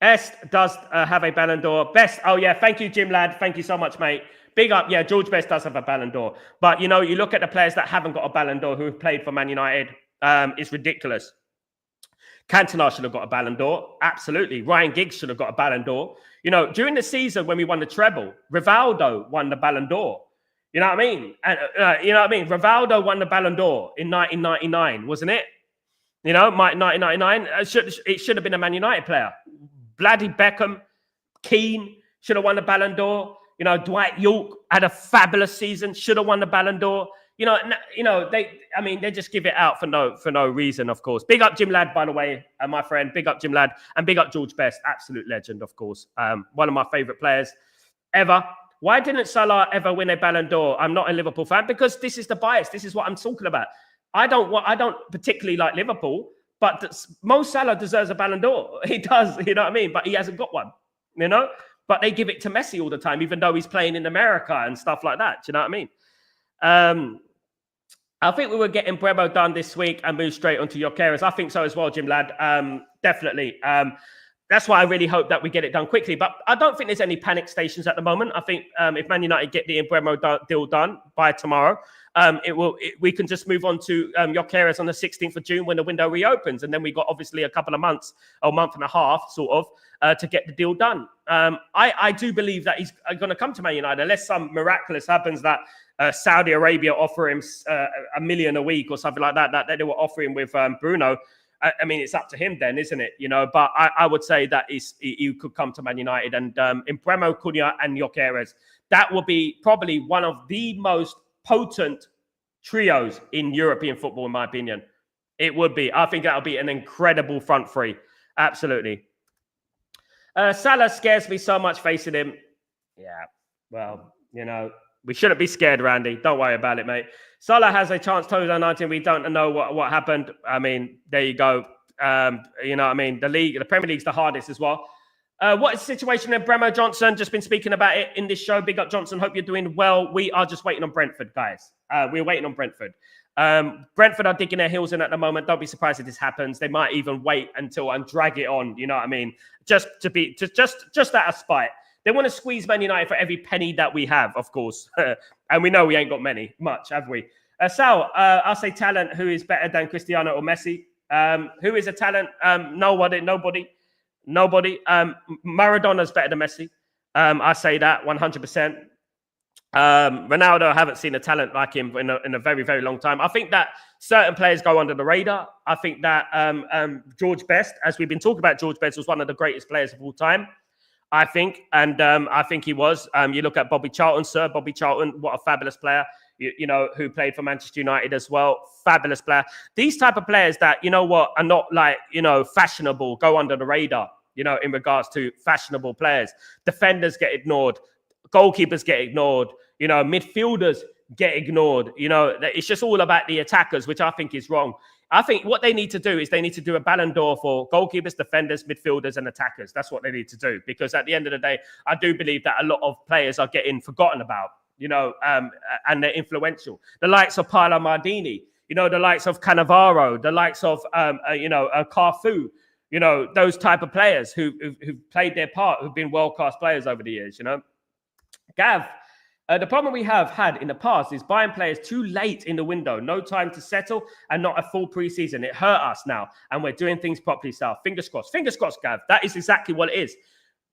Est does have a Ballon d'Or. Best. Oh, yeah. Thank you, Jim Ladd. Thank you so much, mate. Big up. Yeah, George Best does have a Ballon d'Or. But, you know, you look at the players that haven't got a Ballon d'Or who have played for Man United. It's ridiculous. Cantona should have got a Ballon d'Or. Absolutely. Ryan Giggs should have got a Ballon d'Or. You know, during the season when we won the treble, Rivaldo won the Ballon d'Or. You know what I mean? And you know what I mean? Rivaldo won the Ballon d'Or in 1999, wasn't it? You know, 1999. It should have been a Man United player. Bloody Beckham, Keane should have won the Ballon d'Or. You know, Dwight York had a fabulous season. Should have won the Ballon d'Or. You know, they just give it out for no reason, of course. Big up Jim Ladd, by the way, my friend. Big up Jim Ladd and big up George Best, absolute legend, of course. One of my favorite players ever. Why didn't Salah ever win a Ballon d'Or? I'm not a Liverpool fan because this is the bias. This is what I'm talking about. I don't particularly like Liverpool, but Mo Salah deserves a Ballon d'Or. He does, you know what I mean? But he hasn't got one, you know. But they give it to Messi all the time, even though he's playing in America and stuff like that. Do you know what I mean? I think we were getting Bremo done this week and move straight onto Gyökeres. I think so as well, Jim Ladd. Definitely. That's why I really hope that we get it done quickly. But I don't think there's any panic stations at the moment. I think if Man United get the Bremo deal done by tomorrow, we can just move on to Gyökeres on the 16th of June when the window reopens. And then we got obviously a couple of months, or a month and a half, sort of, to get the deal done. I do believe that he's going to come to Man United unless some miraculous happens that Saudi Arabia offer him $1 million a week or something like that they were offering with Bruno. I mean, it's up to him then, isn't it? You know, but I would say that he could come to Man United and in Bremo, Cunha and Gyökeres. That will be probably one of the most potent trios in European football, in my opinion. It would be. I think that'll be an incredible front three. Absolutely. Salah scares me so much facing him. Yeah, well, you know, we shouldn't be scared, Randy. Don't worry about it, mate. Salah has a chance, 2019. We don't know what happened. I mean, there you go. You know what I mean? The Premier League's the hardest as well. What is the situation in Bremo Johnson? Just been speaking about it in this show. Big up, Johnson. Hope you're doing well. We are just waiting on Brentford, guys. We're waiting on Brentford. Brentford are digging their heels in at the moment. Don't be surprised if this happens. They might even wait until and drag it on. You know what I mean? Just out of spite. They want to squeeze Man United for every penny that we have, of course. And we know we ain't got much, have we? Sal, I'll say talent. Who is better than Cristiano or Messi? Who is a talent? Nobody. Maradona's better than Messi. I say that 100%. Ronaldo, I haven't seen a talent like him in a very, very long time. I think that certain players go under the radar. I think that George Best, as we've been talking about, George Best was one of the greatest players of all time. I think, and I think he was. You look at Bobby Charlton, Sir Bobby Charlton, what a fabulous player, you know, who played for Manchester United as well. Fabulous player. These type of players that, you know what, are not like, you know, fashionable, go under the radar, you know, in regards to fashionable players. Defenders get ignored. Goalkeepers get ignored. You know, midfielders get ignored. You know, it's just all about the attackers, which I think is wrong. I think what they need to do is they need to do a Ballon d'Or for goalkeepers, defenders, midfielders, and attackers. That's what they need to do. Because at the end of the day, I do believe that a lot of players are getting forgotten about, you know, and they're influential. The likes of Paolo Maldini, you know, the likes of Cannavaro, the likes of, Carfu, you know, those type of players who've played their part, who've been world-class players over the years, you know. Gav, the problem we have had in the past is buying players too late in the window, no time to settle, and not a full preseason. It hurt us now, and we're doing things properly, Sal. Fingers crossed, Gav. That is exactly what it is.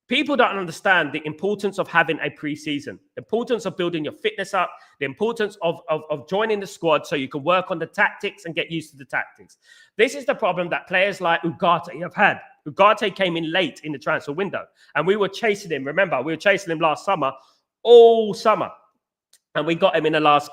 People don't understand the importance of having a preseason, the importance of building your fitness up, the importance of joining the squad so you can work on the tactics and get used to the tactics. This is the problem that players like Ugarte have had. Ugarte came in late in the transfer window, and we were chasing him. Remember, we were chasing him last summer. All summer, and we got him in the last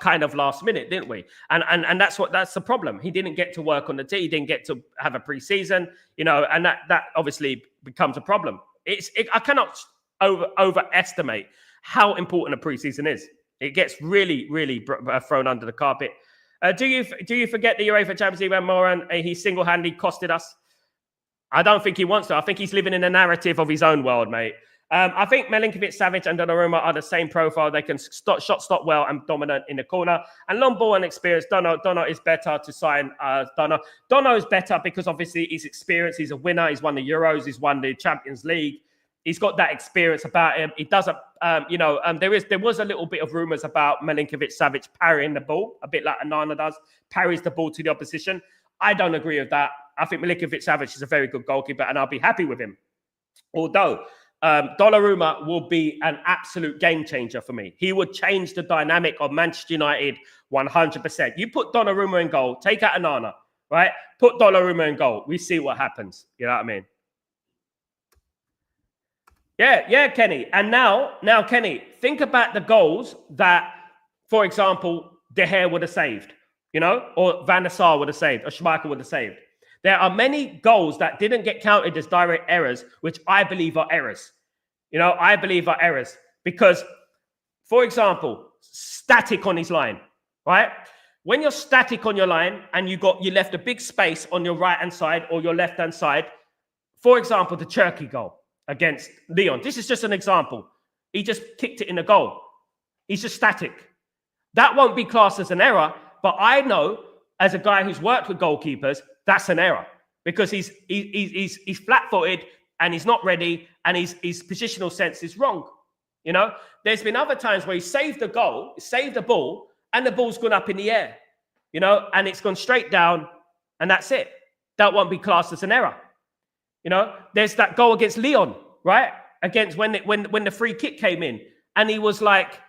minute, didn't we? And that's the problem. He didn't get to work on the team. He didn't get to have a preseason, you know, and that obviously becomes a problem. I cannot overestimate how important a preseason is. It gets really, really thrown under the carpet. Do you forget the UEFA Champions League when Moran he single-handedly costed us? I don't think he wants to. I think he's living in a narrative of his own world, mate. I think Milinkovic-Savic and Donnarumma are the same profile. They can stop well and dominant in the corner. And long ball and experience, Dono is better to sign Dono. Dono is better because obviously he's experienced. He's a winner. He's won the Euros. He's won the Champions League. He's got that experience about him. He doesn't, there was a little bit of rumours about Milinkovic-Savic parrying the ball, a bit like Onana does, parries the ball to the opposition. I don't agree with that. I think Milinkovic-Savic is a very good goalkeeper and I'll be happy with him. Although, Donnarumma will be an absolute game changer for me. He would change the dynamic of Manchester United 100%. You put Donnarumma in goal, take out Onana, right? Put Donnarumma in goal. We see what happens. You know what I mean? Yeah, Kenny. And now, Kenny, think about the goals that, for example, De Gea would have saved, you know, or Van der Sar would have saved, or Schmeichel would have saved. There are many goals that didn't get counted as direct errors, which I believe are errors. You know, I believe are errors because, for example, static on his line, right? When you're static on your line and you left a big space on your right-hand side or your left-hand side, for example, the Cherki goal against Lyon. This is just an example. He just kicked it in the goal. He's just static. That won't be classed as an error, but I know as a guy who's worked with goalkeepers, that's an error because he's flat-footed and he's not ready and his positional sense is wrong. You know, there's been other times where he saved the goal, saved the ball, and the ball's gone up in the air, you know, and it's gone straight down, and that's it. That won't be classed as an error. You know, there's that goal against Lyon, right? Against when the free kick came in, and he was like,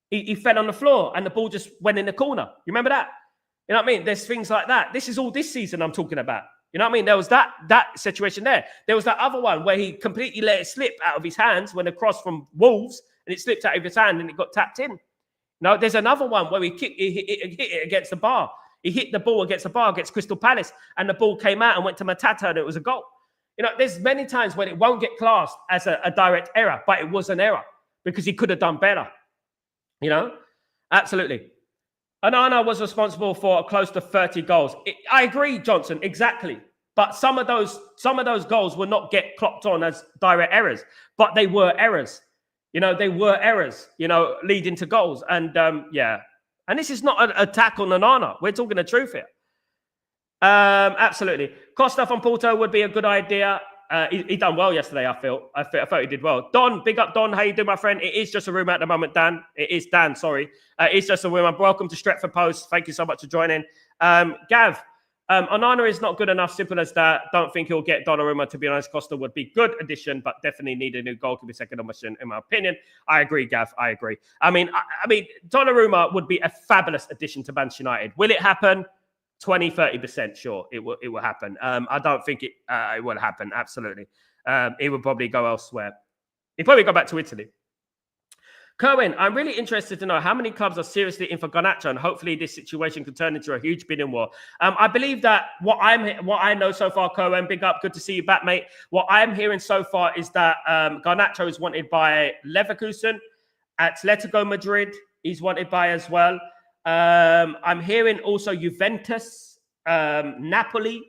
he fell on the floor, and the ball just went in the corner. You remember that? You know what I mean? There's things like that. This is all this season I'm talking about. You know what I mean? There was that situation there. There was that other one where he completely let it slip out of his hands when a cross from Wolves, and it slipped out of his hand and it got tapped in. No, there's another one where he hit it against the bar. He hit the ball against the bar against Crystal Palace, and the ball came out and went to Matata, and it was a goal. You know, there's many times when it won't get classed as a direct error, but it was an error because he could have done better. You know, absolutely. Onana was responsible for close to 30 goals. I agree, Johnson, exactly. But some of those goals will not get clocked on as direct errors, but they were errors. You know, they were errors, you know, leading to goals. And yeah, And this is not an attack on Onana. We're talking the truth here. Absolutely. Costa from Porto would be a good idea. He done well yesterday, I felt he did well. Don, big up Don. How you doing, my friend? It is just a rumor at the moment, Dan. It is Dan, sorry. It's just a rumor. Welcome to Stretford Post. Thank you so much for joining. Gav, Onana is not good enough. Simple as that. Don't think he'll get Donnarumma. To be honest, Costa would be good addition, but definitely need a new goalkeeper second option, in my opinion. I agree, Gav. I agree. I mean, Donnarumma would be a fabulous addition to Manchester United. Will it happen? 20-30% sure it will happen. I don't think it will happen. Absolutely. It will probably go elsewhere. He'll probably go back to Italy. Kerwin, I'm really interested to know how many clubs are seriously in for Garnacho, and hopefully this situation could turn into a huge bidding war. I believe that what I know so far, Kerwin, big up, good to see you back, mate. What I'm hearing so far is that Garnacho is wanted by Leverkusen, Atletico Madrid he's wanted by as well. I'm hearing also Juventus, Napoli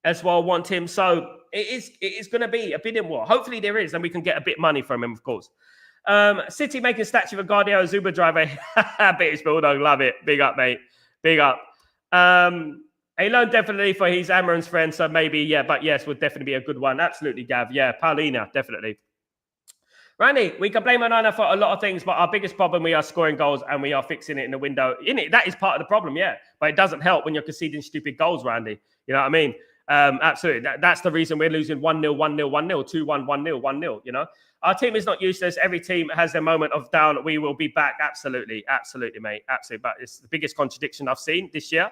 as well want him. So it is going to be a bidding war. Hopefully there is, and we can get a bit of money from him, of course. City making a statue of Guardiola Zuba driver. British Bulldog, love it. Big up, mate. Big up. A loan definitely for his Amaran's friend, so maybe, yeah, but yes, would definitely be a good one. Absolutely, Gav. Yeah, Paulina, definitely. Randy, we can blame Onana for a lot of things, but our biggest problem, we are scoring goals and we are fixing it in the window. That is part of the problem, yeah. But it doesn't help when you're conceding stupid goals, Randy. You know what I mean? Absolutely. That's the reason we're losing 1-0, 1-0, 1-0, 2-1, 1-0, 1-0, you know? Our team is not useless. Every team has their moment of down. We will be back. Absolutely. Absolutely, mate. Absolutely. But it's the biggest contradiction I've seen this year.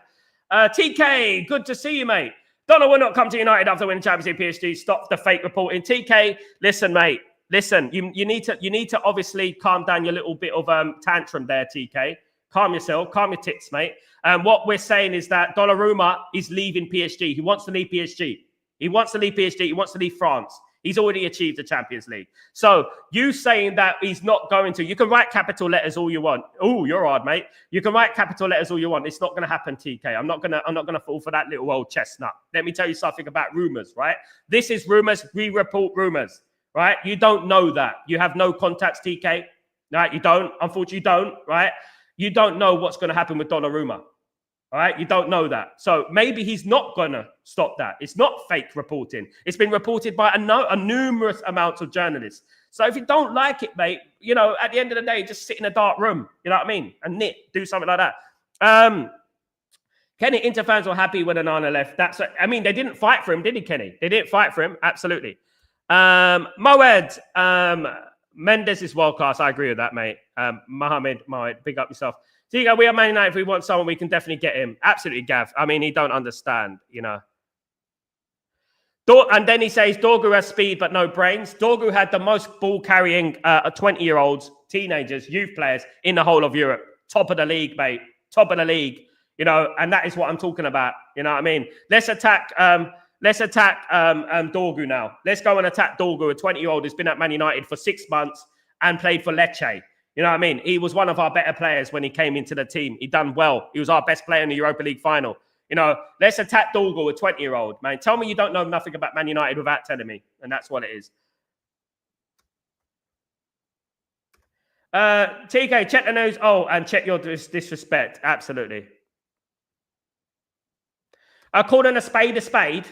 TK, good to see you, mate. Donald will not come to United after winning Champions League PSG. Stop the fake reporting. TK, listen, mate. Listen, you need to obviously calm down your little bit of tantrum there, TK. Calm yourself, calm your tits, mate. And what we're saying is that Donnarumma is leaving PSG. He wants to leave PSG. He wants to leave PSG. He wants to leave France. He's already achieved the Champions League. So you saying that he's not going to, you can write capital letters all you want. Oh, you're hard, mate. You can write capital letters all you want. It's not going to happen, TK. I'm not gonna fall for that little old chestnut. Let me tell you something about rumors, right? This is rumors. We report rumors. Right? You don't know that. You have no contacts, TK. Right? You don't. Unfortunately, you don't. Right? You don't know what's going to happen with Donnarumma. All right? You don't know that. So maybe he's not going to stop that. It's not fake reporting. It's been reported by a numerous amounts of journalists. So if you don't like it, mate, you know, at the end of the day, just sit in a dark room. You know what I mean? And knit. Do something like that. Kenny, Inter fans were happy when Onana left. They didn't fight for him, did he, Kenny? They didn't fight for him. Absolutely. Moed, Mendes is world class. I agree with that, mate. Moed, big up yourself. So you go, we are Man United. If we want someone, we can definitely get him. Absolutely, Gav. I mean, he don't understand, you know. And then he says, Dorgu has speed but no brains. Dorgu had the most ball carrying 20-year-olds, teenagers, youth players in the whole of Europe. Top of the league, mate. Top of the league. You know, and that is what I'm talking about. You know what I mean? Let's attack Dorgu now. Let's go and attack Dorgu, a 20-year-old who's been at Man United for 6 months and played for Lecce. You know what I mean? He was one of our better players when he came into the team. He done well. He was our best player in the Europa League final. You know, let's attack Dorgu, a 20-year-old, man. Tell me you don't know nothing about Man United without telling me. And that's what it is. TK, check the news. Oh, and check your disrespect. Absolutely. Calling a spade a spade.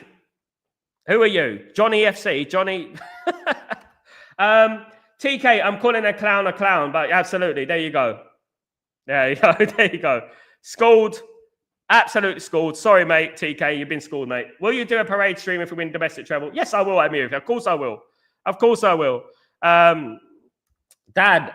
Who are you? Johnny FC? Johnny? TK, I'm calling a clown, but absolutely. There you go. There you go. There you go. Schooled. Absolutely schooled. Sorry, mate, TK. You've been schooled, mate. Will you do a parade stream if we win domestic treble? Yes, I will, Amir. Of course I will. Of course I will. Dad,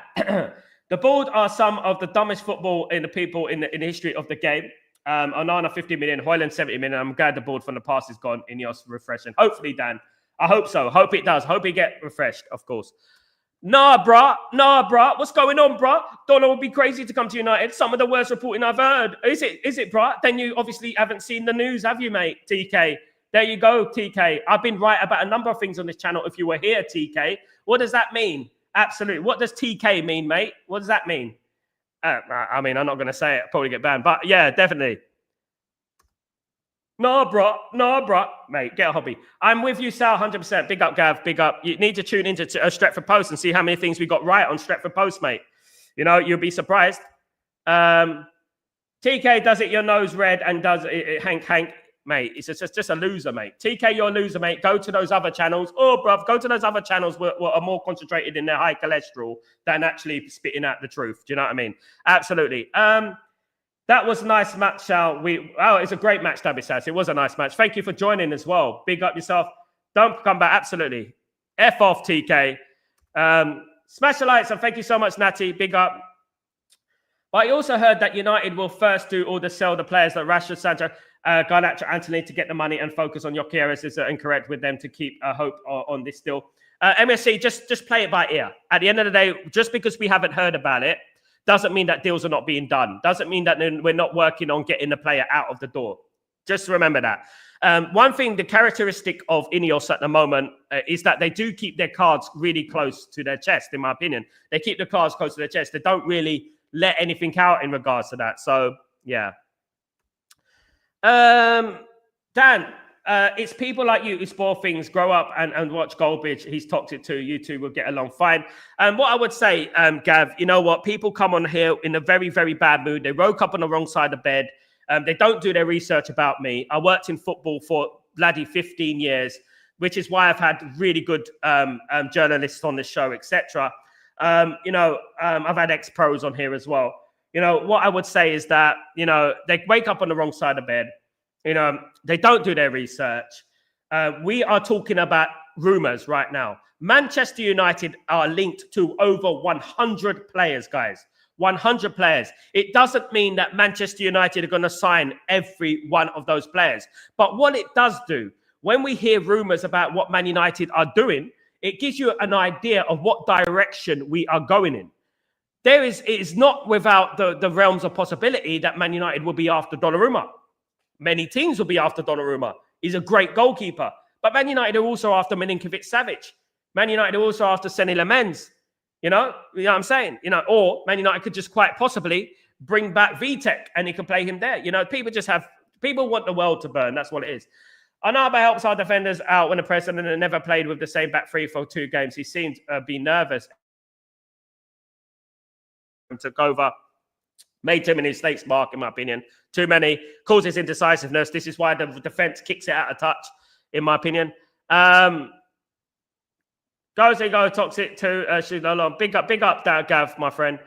the board are some of the dumbest football in the history of the game. Onana 50 million, Hoyland 70 million. I'm glad the board from the past is gone. Ineos refreshing. Hopefully, Dan. I hope so. Hope it does. Hope he get refreshed, of course. Nah, bruh. What's going on, bruh? Donna would be crazy to come to United. Some of the worst reporting I've heard. Is it, bruh? Then you obviously haven't seen the news, have you, mate? TK. There you go, TK. I've been right about a number of things on this channel. If you were here, TK. What does that mean? Absolutely. What does TK mean, mate? What does that mean? I mean, I'm not going to say it. I'll probably get banned. But yeah, definitely. No, bro. Mate, get a hobby. I'm with you, Sal, 100%. Big up, Gav. Big up. You need to tune into Stretford Post and see how many things we got right on Stretford Post, mate. You know, you'll be surprised. TK does it your nose red and does it Hank, mate. It's just a loser, mate. TK, you're a loser, mate. Go to those other channels. Oh, bruv, go to those other channels where are more concentrated in their high cholesterol than actually spitting out the truth. Do you know what I mean? Absolutely. That was a nice match. It's a great match, Dabisas. It was a nice match. Thank you for joining as well. Big up yourself. Don't come back. Absolutely. F off, TK. Smash the lights and thank you so much, Natty. Big up. But I also heard that United will first do all the sell the players like Rashford, Sancho, Garnacho, Anthony to get the money and focus on Gyökeres. Is incorrect with them to keep hope on this still. MSC, just play it by ear. At the end of the day, just because we haven't heard about it, doesn't mean that deals are not being done. Doesn't mean that we're not working on getting the player out of the door. Just remember that. One thing, the characteristic of Ineos at the moment is that they do keep their cards really close to their chest, in my opinion. They keep the cards close to their chest. They don't really let anything out in regards to that. So, yeah. Dan, it's people like you who spoil things, grow up and watch Goldbridge. He's toxic too. You two will get along fine. And what I would say, Gav, you know what? People come on here in a very, very bad mood. They woke up on the wrong side of bed. They don't do their research about me. I worked in football for bloody 15 years, which is why I've had really good journalists on this show, etc. I've had ex-pros on here as well. What I would say is that, they wake up on the wrong side of bed. They don't do their research. We are talking about rumors right now. Manchester United are linked to over 100 players, guys. 100 players. It doesn't mean that Manchester United are going to sign every one of those players. But what it does do, when we hear rumors about what Man United are doing, it gives you an idea of what direction we are going in. It is not without the realms of possibility that Man United will be after Donnarumma. Many teams will be after Donnarumma. He's a great goalkeeper. But Man United are also after Milinkovic-Savic. Man United are also after Seny Lamens. You know what I'm saying? Or Man United could just quite possibly bring back Vitek and he could play him there. People want the world to burn. That's what it is. Anaba helps our defenders out when the president never played with the same back three for 2 games. He seemed to be nervous. Took over. Made too many mistakes, Mark, in my opinion. Too many. Causes indecisiveness. This is why the defense kicks it out of touch, in my opinion. Go toxic too. Big up, Gav, my friend.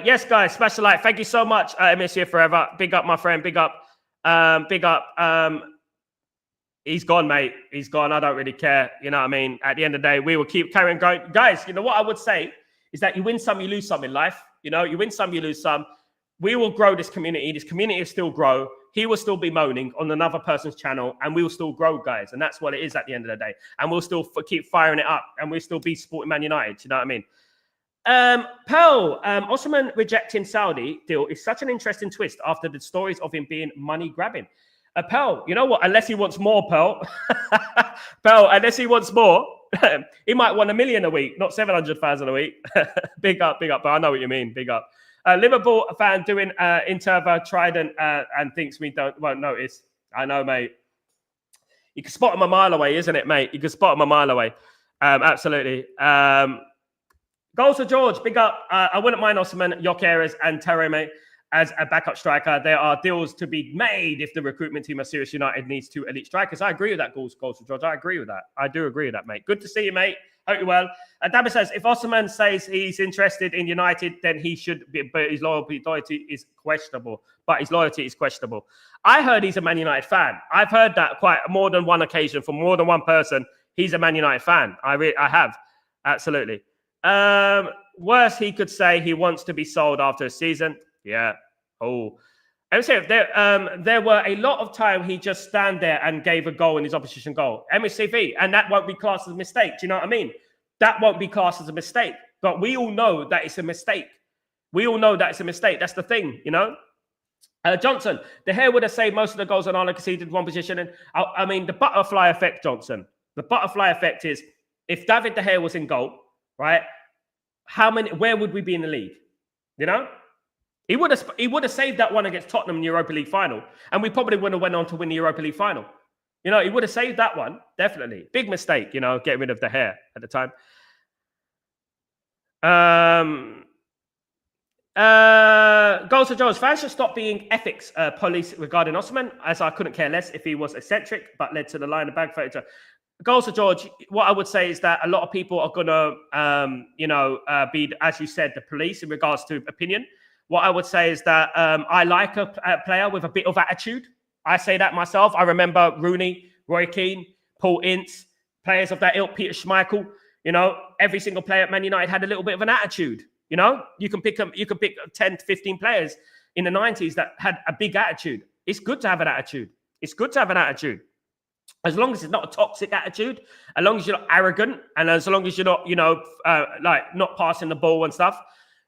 Yes, guys, smash the like. Thank you so much. MS here forever. Big up, my friend. Big up. He's gone, mate. He's gone. I don't really care. You know what I mean? At the end of the day, we will keep carrying going. Guys, what I would say is that you win some, you lose some in life. You win some, you lose some. We will grow this community. This community will still grow. He will still be moaning on another person's channel, and we will still grow, guys. And that's what it is at the end of the day. And we'll still keep firing it up, and we'll still be supporting Man United. You know what I mean? Pearl, Osimhen rejecting Saudi deal is such an interesting twist after the stories of him being money grabbing. Pearl, you know what? Unless he wants more, Pearl. Pearl, unless he wants more, he might want $1 million a week, not 700,000 a week. Big up. But I know what you mean. Big up. Liverpool fan doing Interva Trident and thinks we won't notice. I know, mate. You can spot him a mile away, isn't it, mate? You can spot him a mile away. Absolutely. Goals for George. Big up. I wouldn't mind Osimhen, Gyökeres, and Taremi as a backup striker. There are deals to be made if the recruitment team of Sirius United needs 2 elite strikers. I agree with that, goals for George. I agree with that. I do agree with that, mate. Good to see you, mate. Hope you're well. Dabba says, if Osimhen says he's interested in United, then he should be, but his loyalty is questionable. I heard he's a Man United fan. I've heard that quite more than one occasion from more than one person. He's a Man United fan. I have. Absolutely. Worse, he could say he wants to be sold after a season. Yeah. Oh. And so there were a lot of time he just stand there and gave a goal in his opposition goal. MSCV, and that won't be classed as a mistake. Do you know what I mean? That won't be classed as a mistake. But we all know that it's a mistake. That's the thing, Johnson, De Gea would have saved most of the goals on Arnold conceded one position. And I mean, the butterfly effect, Johnson. The butterfly effect is if David De Gea was in goal, right? Where would we be in the league? He would have saved that one against Tottenham in the Europa League final. And we probably would have went on to win the Europa League final. He would have saved that one, definitely. Big mistake, getting rid of De Gea at the time. Goals to Jones. Fans should stop being ethics police regarding Osimhen, as I couldn't care less if he was eccentric, but led to the line of bag furniture. Goals to George. What I would say is that a lot of people are gonna, be, as you said, the police in regards to opinion. What I would say is that I like a player with a bit of attitude. I say that myself. I remember Rooney, Roy Keane, Paul Ince, players of that ilk, Peter Schmeichel. You know, every single player at Man United had a little bit of an attitude. You know, you can pick 10 to 15 players in the 90s that had a big attitude. It's good to have an attitude. It's good to have an attitude. As long as it's not a toxic attitude, as long as you're not arrogant, and as long as you're not, not passing the ball and stuff.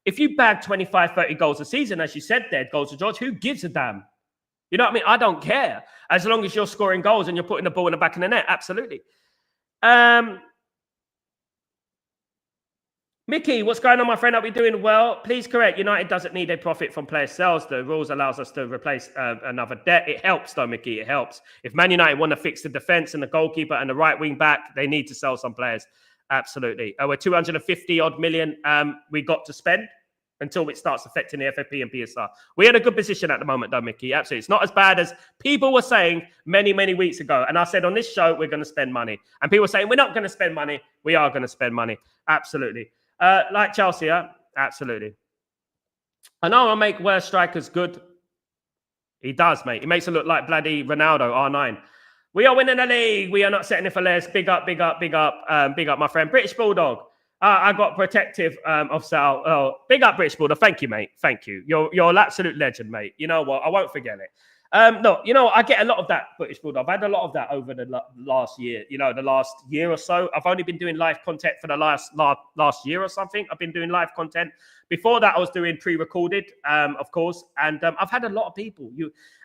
If you bag 25, 30 goals a season, as you said there, Goals to George, who gives a damn? You know what I mean? I don't care. As long as you're scoring goals and you're putting the ball in the back of the net, absolutely. Mickey, what's going on, my friend? Are we doing well? Please correct. United doesn't need a profit from player sales. The rules allows us to replace another debt. It helps, though, Mickey. It helps. If Man United want to fix the defence and the goalkeeper and the right wing back, they need to sell some players. Absolutely. We're 250 odd million we got to spend until it starts affecting the FFP and PSR. We're in a good position at the moment, though, Mickey. Absolutely. It's not as bad as people were saying many, many weeks ago. And I said on this show, we're going to spend money. And people were saying, we're not going to spend money. We are going to spend money. Absolutely. Like Chelsea, absolutely. I know I make worse strikers good. He does, mate. He makes it look like bloody Ronaldo, R9. We are winning the league. We are not setting it for less. Big up, big up, big up, big up, my friend. British Bulldog. I got protective of Sal. Oh, big up, British Bulldog. Thank you, mate. Thank you. You're an absolute legend, mate. You know what? I won't forget it. No, I get a lot of that, British Bulldog. I've had a lot of that over the last year, the last year or so. I've only been doing live content for the last year or something. I've been doing live content. Before that, I was doing pre-recorded, of course. And I've had a lot of people.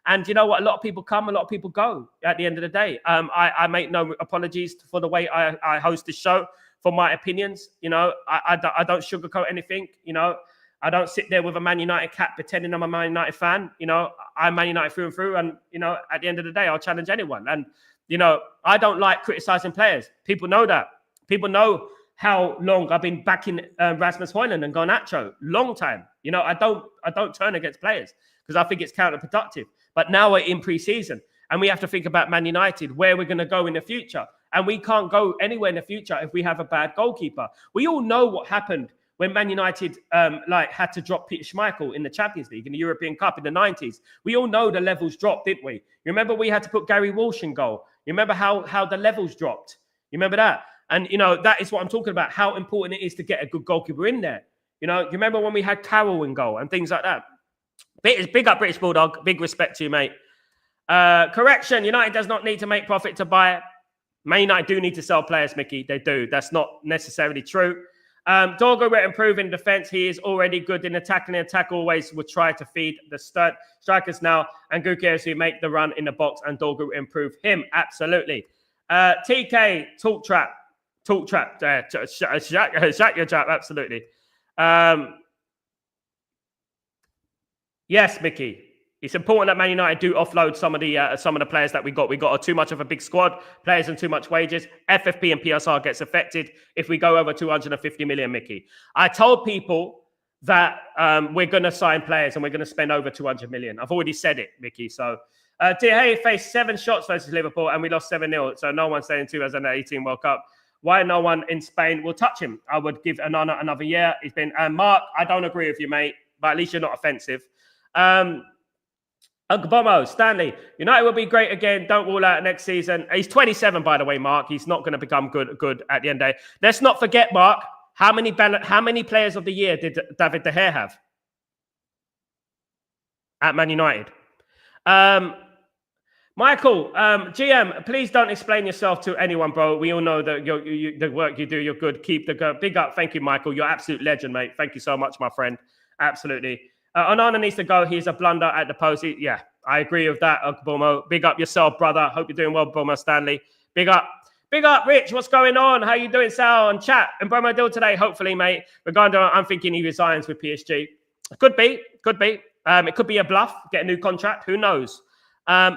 And you know what? A lot of people come, a lot of people go at the end of the day. I make no apologies for the way I host this show, for my opinions. I don't sugarcoat anything, I don't sit there with a Man United cap pretending I'm a Man United fan. I'm Man United through and through. And, at the end of the day, I'll challenge anyone. And, I don't like criticizing players. People know that. People know how long I've been backing Rasmus Højlund and Garnacho. Long time. I don't turn against players because I think it's counterproductive. But now we're in pre-season and we have to think about Man United, where we're going to go in the future. And we can't go anywhere in the future if we have a bad goalkeeper. We all know what happened when Man United had to drop Peter Schmeichel in the Champions League, in the European Cup in the 90s. We all know the levels dropped, didn't we? You remember we had to put Gary Walsh in goal. You remember how the levels dropped? You remember that? And, that is what I'm talking about, how important it is to get a good goalkeeper in there. You remember when we had Carroll in goal and things like that? Big up, British Bulldog. Big respect to you, mate. Correction, United does not need to make profit to buy. Man United do need to sell players, Mickey. They do. That's not necessarily true. Dorgo will improve in defense. He is already good in attacking. Attack always will try to feed the strikers now. And Gukierrez who make the run in the box. And Dorgo will improve him. Absolutely. TK, talk trap. Shut your trap. Absolutely. Yes, Mickey. It's important that Man United do offload some of the players that we got. We got too much of a big squad, players and too much wages. FFP and PSR gets affected if we go over 250 million, Mickey. I told people that we're going to sign players and we're going to spend over 200 million. I've already said it, Mickey. So, De faced 7 shots versus Liverpool and we lost 7-0. So no one's saying 2018 World Cup. Why no one in Spain will touch him? I would give Onana another year. He's been, Mark, I don't agree with you, mate, but at least you're not offensive. Bomo, Stanley, United will be great again. Don't rule out next season. He's 27, by the way, Mark. He's not going to become good at the end of the day. Let's not forget, Mark, how many players of the year did David De Gea have at Man United? Michael, GM, please don't explain yourself to anyone, bro. We all know that the work you do, you're good. Keep the go. Big up. Thank you, Michael. You're absolute legend, mate. Thank you so much, my friend. Absolutely. Onana needs to go. He's a blunder at the post. Yeah, I agree with that, Bomo. Big up yourself, brother. Hope you're doing well, Bomo Stanley. Big up. Big up, Rich. What's going on? How you doing, Sal? And chat. And Bomo deal today, hopefully, mate. Regarding, I'm thinking he resigns with PSG. Could be. It could be a bluff. Get a new contract. Who knows?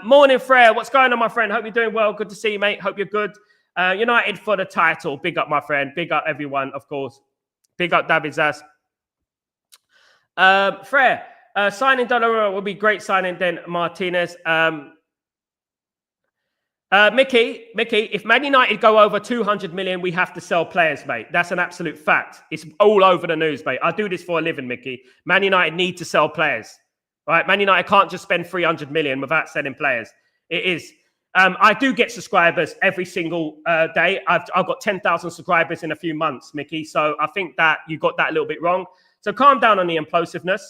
Morning, Freya. What's going on, my friend? Hope you're doing well. Good to see you, mate. Hope you're good. United for the title. Big up, my friend. Big up, everyone, of course. Big up, David Zaz. Frere, signing Donnarumma will be great signing then Martinez. Mickey, if Man United go over 200 million, we have to sell players, mate. That's an absolute fact. It's all over the news, mate. I do this for a living, Mickey. Man United need to sell players, right? Man United can't just spend 300 million without selling players. It is. I do get subscribers every single day. I've got 10,000 subscribers in a few months, Mickey. So I think that you got that a little bit wrong. So calm down on the implosiveness.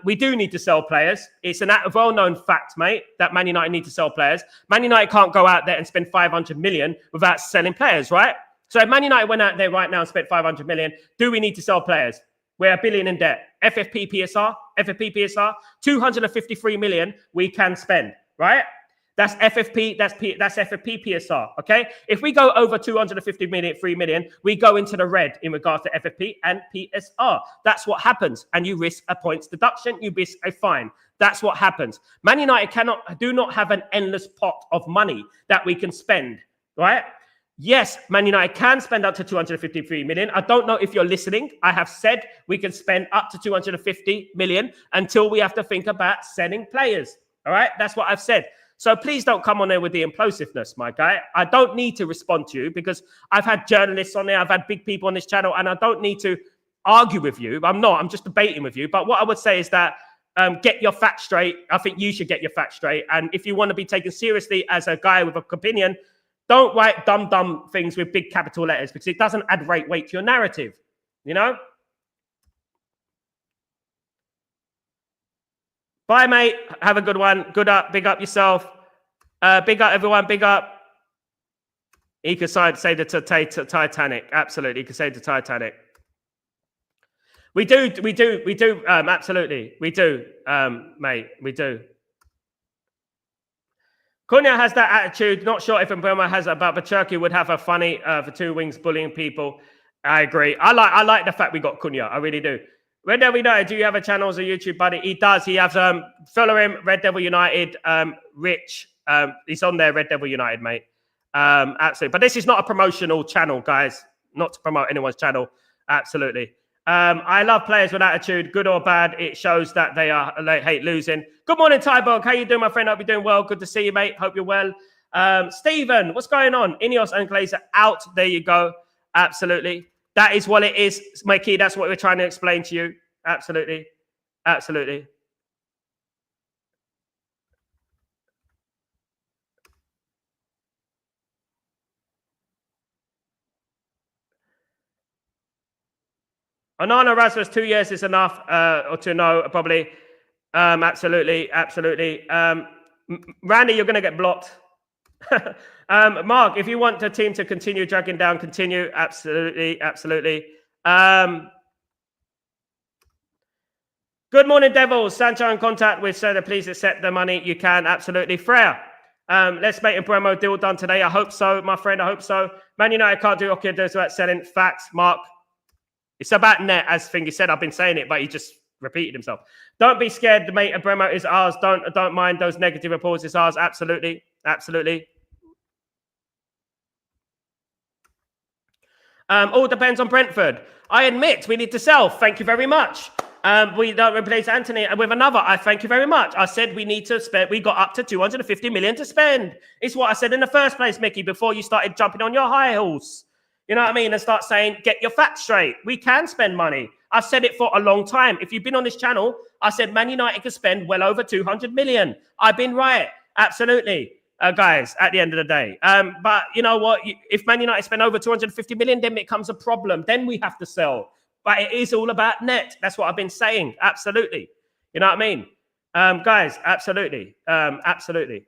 We do need to sell players. It's a well-known fact, mate, that Man United need to sell players. Man United can't go out there and spend 500 million without selling players, right? So if Man United went out there right now and spent 500 million, do we need to sell players? We're $1 billion in debt. FFP PSR, 253 million we can spend, right? That's FFP, that's FFP PSR, okay? If we go over 250 million, 3 million, we go into the red in regards to FFP and PSR. That's what happens. And you risk a points deduction, you risk a fine. That's what happens. Man United do not have an endless pot of money that we can spend, right? Yes, Man United can spend up to 253 million. I don't know if you're listening. I have said we can spend up to 250 million until we have to think about selling players, all right? That's what I've said. So please don't come on there with the implosiveness, my guy. I don't need to respond to you because I've had journalists on there. I've had big people on this channel, and I don't need to argue with you. I'm just debating with you. But what I would say is that get your facts straight. I think you should get your facts straight. And if you want to be taken seriously as a guy with an opinion, don't write dumb things with big capital letters because it doesn't add weight to your narrative, you know? Bye, mate. Have a good one. Good up. Big up yourself. Big up, everyone. Big up. He could say the Titanic. Absolutely. He could say the Titanic. We do. Absolutely. We do, mate. We do. Cunha has that attitude. Not sure if Mbeumo has it, but Cherky would have a funny for two wings bullying people. I agree. I like the fact we got Cunha. I really do. Red Devil United, do you have a channel as a YouTube buddy? He does. He has follow him, Red Devil United, Rich. He's on there, Red Devil United, mate. Absolutely. But this is not a promotional channel, guys. Not to promote anyone's channel. Absolutely. I love players with attitude, good or bad. It shows that they hate losing. Good morning, Tybog. How you doing, my friend? Hope you're doing well. Good to see you, mate. Hope you're well. Stephen, what's going on? Ineos and Glazer out. There you go. Absolutely. That is what it is, Mikey. That's what we're trying to explain to you. Absolutely. Absolutely. Onana Rasmus, 2 years is enough, or to know, probably. Absolutely. Randy, you're going to get blocked. Mark, if you want the team to continue dragging down, continue. Absolutely. Good morning, Devils. Sancho in contact with Soda. Please accept the money. You can. Absolutely. Freya. Let's make a promo deal done today. I hope so, my friend. I hope so. Man United can't do okay without selling. Facts, Mark. It's about net, as Fingy said. I've been saying it, but he just repeated himself. Don't be scared, mate. Bremo is ours. Don't mind those negative reports. It's ours. Absolutely. All depends on Brentford. I admit we need to sell. Thank you very much. We don't replace Anthony with another. I thank you very much. I said we need to spend. We got up to 250 million to spend. It's what I said in the first place, Mickey, before you started jumping on your high horse. You know what I mean? And start saying, get your facts straight. We can spend money. I've said it for a long time. If you've been on this channel, I said Man United could spend well over 200 million. I've been right. Absolutely. Guys, at the end of the day. But you know what? If Man United spend over 250 million, then it becomes a problem. Then we have to sell. But it is all about net. That's what I've been saying. Absolutely. You know what I mean? Guys, absolutely. Absolutely.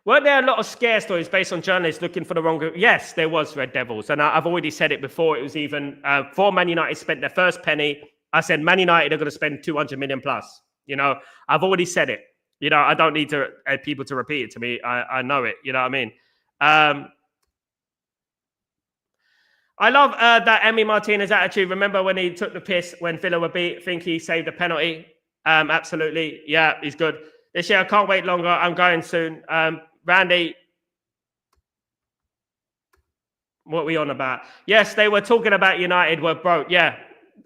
Weren't there a lot of scare stories based on journalists looking for the wrong? Yes, there was Red Devils. And I've already said it before. It was even before Man United spent their first penny. I said Man United are going to spend 200 million plus. You know, I've already said it. You know, I don't need to people to repeat it to me. I know it. You know what I mean? I love that Emi Martinez attitude. Remember when he took the piss when Villa were beat? Think he saved a penalty? Absolutely. Yeah, he's good. This year, I can't wait longer. I'm going soon. Randy, what are we on about? Yes, they were talking about United were broke. Yeah.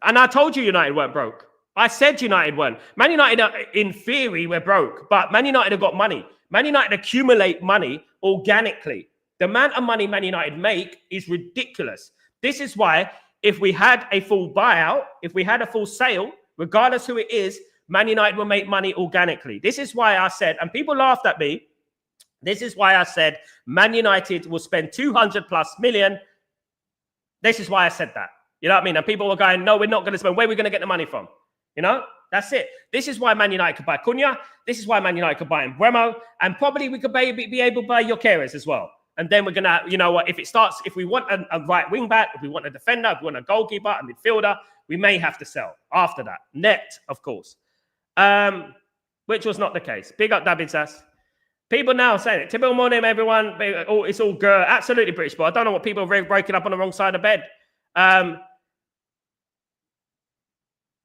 And I told you United weren't broke. I said United weren't. Man United, in theory, were broke. But Man United have got money. Man United accumulate money organically. The amount of money Man United make is ridiculous. This is why if we had a full buyout, if we had a full sale, regardless who it is, Man United will make money organically. This is why I said, and people laughed at me, this is why I said Man United will spend 200 plus million. This is why I said that. You know what I mean? And people were going, no, we're not going to spend. Where are we going to get the money from? You know, that's it. This is why Man United could buy Cunha. This is why Man United could buy Mbeumo. And probably we could be able to buy Gyökeres as well. And then we're going to, you know what, if it starts, if we want a right wing back, if we want a defender, if we want a goalkeeper, a midfielder, we may have to sell after that. Net, of course. Which was not the case. Big up David Sass. People now saying it. Typical morning, everyone. It's all good. Absolutely British, but I don't know what people are breaking up on the wrong side of bed.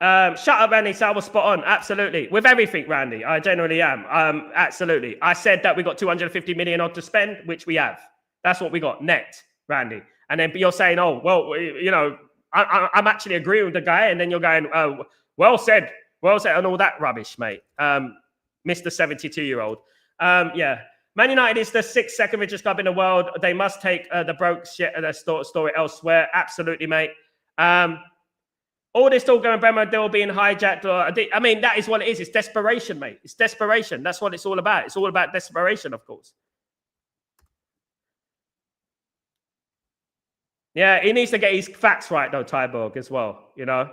Shut up, Randy. So I was spot on. Absolutely. With everything, Randy. I generally am. Absolutely. I said that we got 250 million odd to spend, which we have. That's what we got net, Randy. And then you're saying, oh, well, you know, I'm actually agreeing with the guy. And then you're going, oh, well said, and all that rubbish, mate. Mr. 72-year-old. Yeah. Man United is the sixth second richest club in the world. They must take the broke shit and store it elsewhere. Absolutely, mate. All this talk going Bremer deal being hijacked. I mean, that is what it is. It's desperation, mate. It's desperation. That's what it's all about. It's all about desperation, of course. Yeah, he needs to get his facts right, though, Tyborg, as well, you know.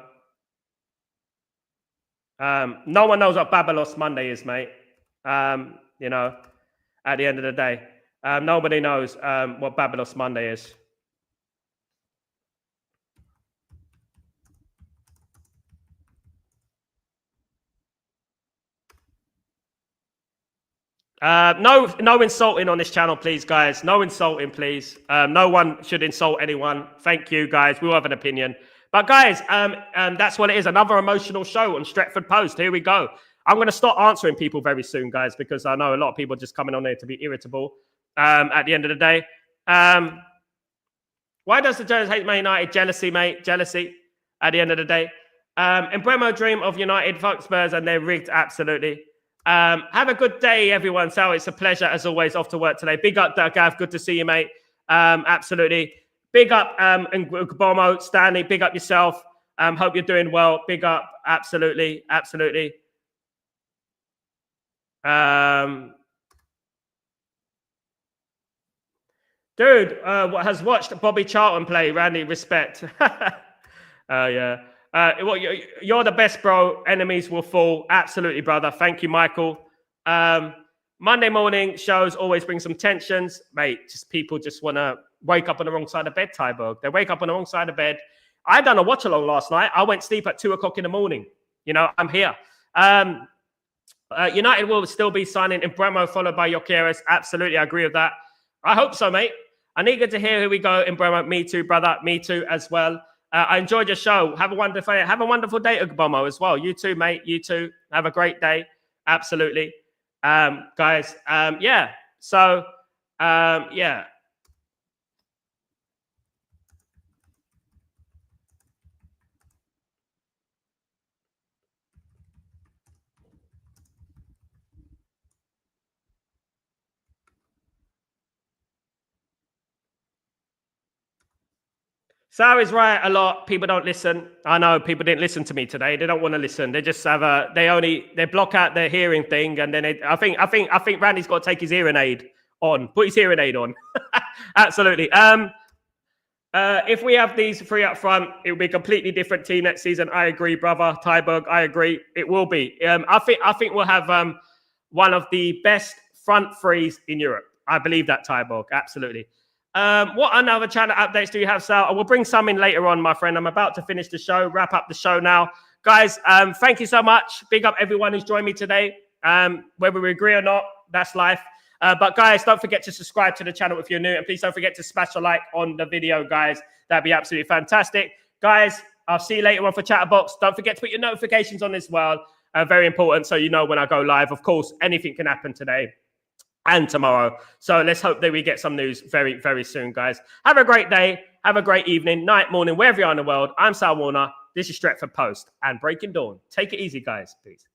No one knows what Babalos Monday is, mate. You know, at the end of the day. Nobody knows what Babalos Monday is. No insulting on this channel, please, guys. No insulting, please. No one should insult anyone. Thank you, guys. We all have an opinion. But, guys, that's what it is. Another emotional show on Stretford Post. Here we go. I'm going to start answering people very soon, guys, because I know a lot of people are just coming on there to be irritable at the end of the day. Why does the journalist hate Man United? Jealousy, mate. Jealousy at the end of the day. Mbeumo dream of United. Fuck Spurs and they're rigged. Absolutely. Have a good day, everyone. So it's a pleasure, as always, off to work today. Big up, Gav. Good to see you, mate. Absolutely. Big up, Bomo, Stanley. Big up yourself. Hope you're doing well. Big up. Absolutely. Absolutely. Dude, has watched Bobby Charlton play. Randy, respect. Yeah. You're the best, bro. Enemies will fall. Absolutely, brother. Thank you, Michael. Monday morning shows always bring some tensions. Mate, just people just want to wake up on the wrong side of bed, Tyberg. They wake up on the wrong side of bed. I done a watch along last night. I went to sleep at 2 o'clock in the morning. You know, I'm here. United will still be signing Mbeumo followed by Gyökeres. Absolutely, I agree with that. I hope so, mate. I'm eager to hear who we go in Mbeumo. Me too, brother. Me too as well. I enjoyed your show. Have a wonderful day, Ugbomo, as well. You too, mate. You too. Have a great day. Absolutely. Guys, yeah. So, yeah. Sal is right a lot. People don't listen. I know people didn't listen to me today. They don't want to listen. They just have they block out their hearing thing, and then I think Randy's got to take his hearing aid on. Put his hearing aid on. Absolutely. If we have these three up front, it will be a completely different team next season. I agree, brother. Tyberg, I agree. It will be. I think we'll have one of the best front threes in Europe. I believe that, Tyborg. Absolutely. What another channel updates do you have, Sal? I will bring some in later on, my friend. I'm about to finish the show, wrap up the show now. Guys, thank you so much. Big up everyone who's joined me today. Whether we agree or not, that's life. But guys, don't forget to subscribe to the channel if you're new. And please don't forget to smash a like on the video, guys. That'd be absolutely fantastic. Guys, I'll see you later on for Chatterbox. Don't forget to put your notifications on as well. Very important, so you know when I go live. Of course, anything can happen today and tomorrow. So let's hope that we get some news very, very soon, guys. Have a great day. Have a great evening, night, morning, wherever you are in the world. I'm Sal Warner. This is Stretford Post and Breaking Dawn. Take it easy, guys. Peace.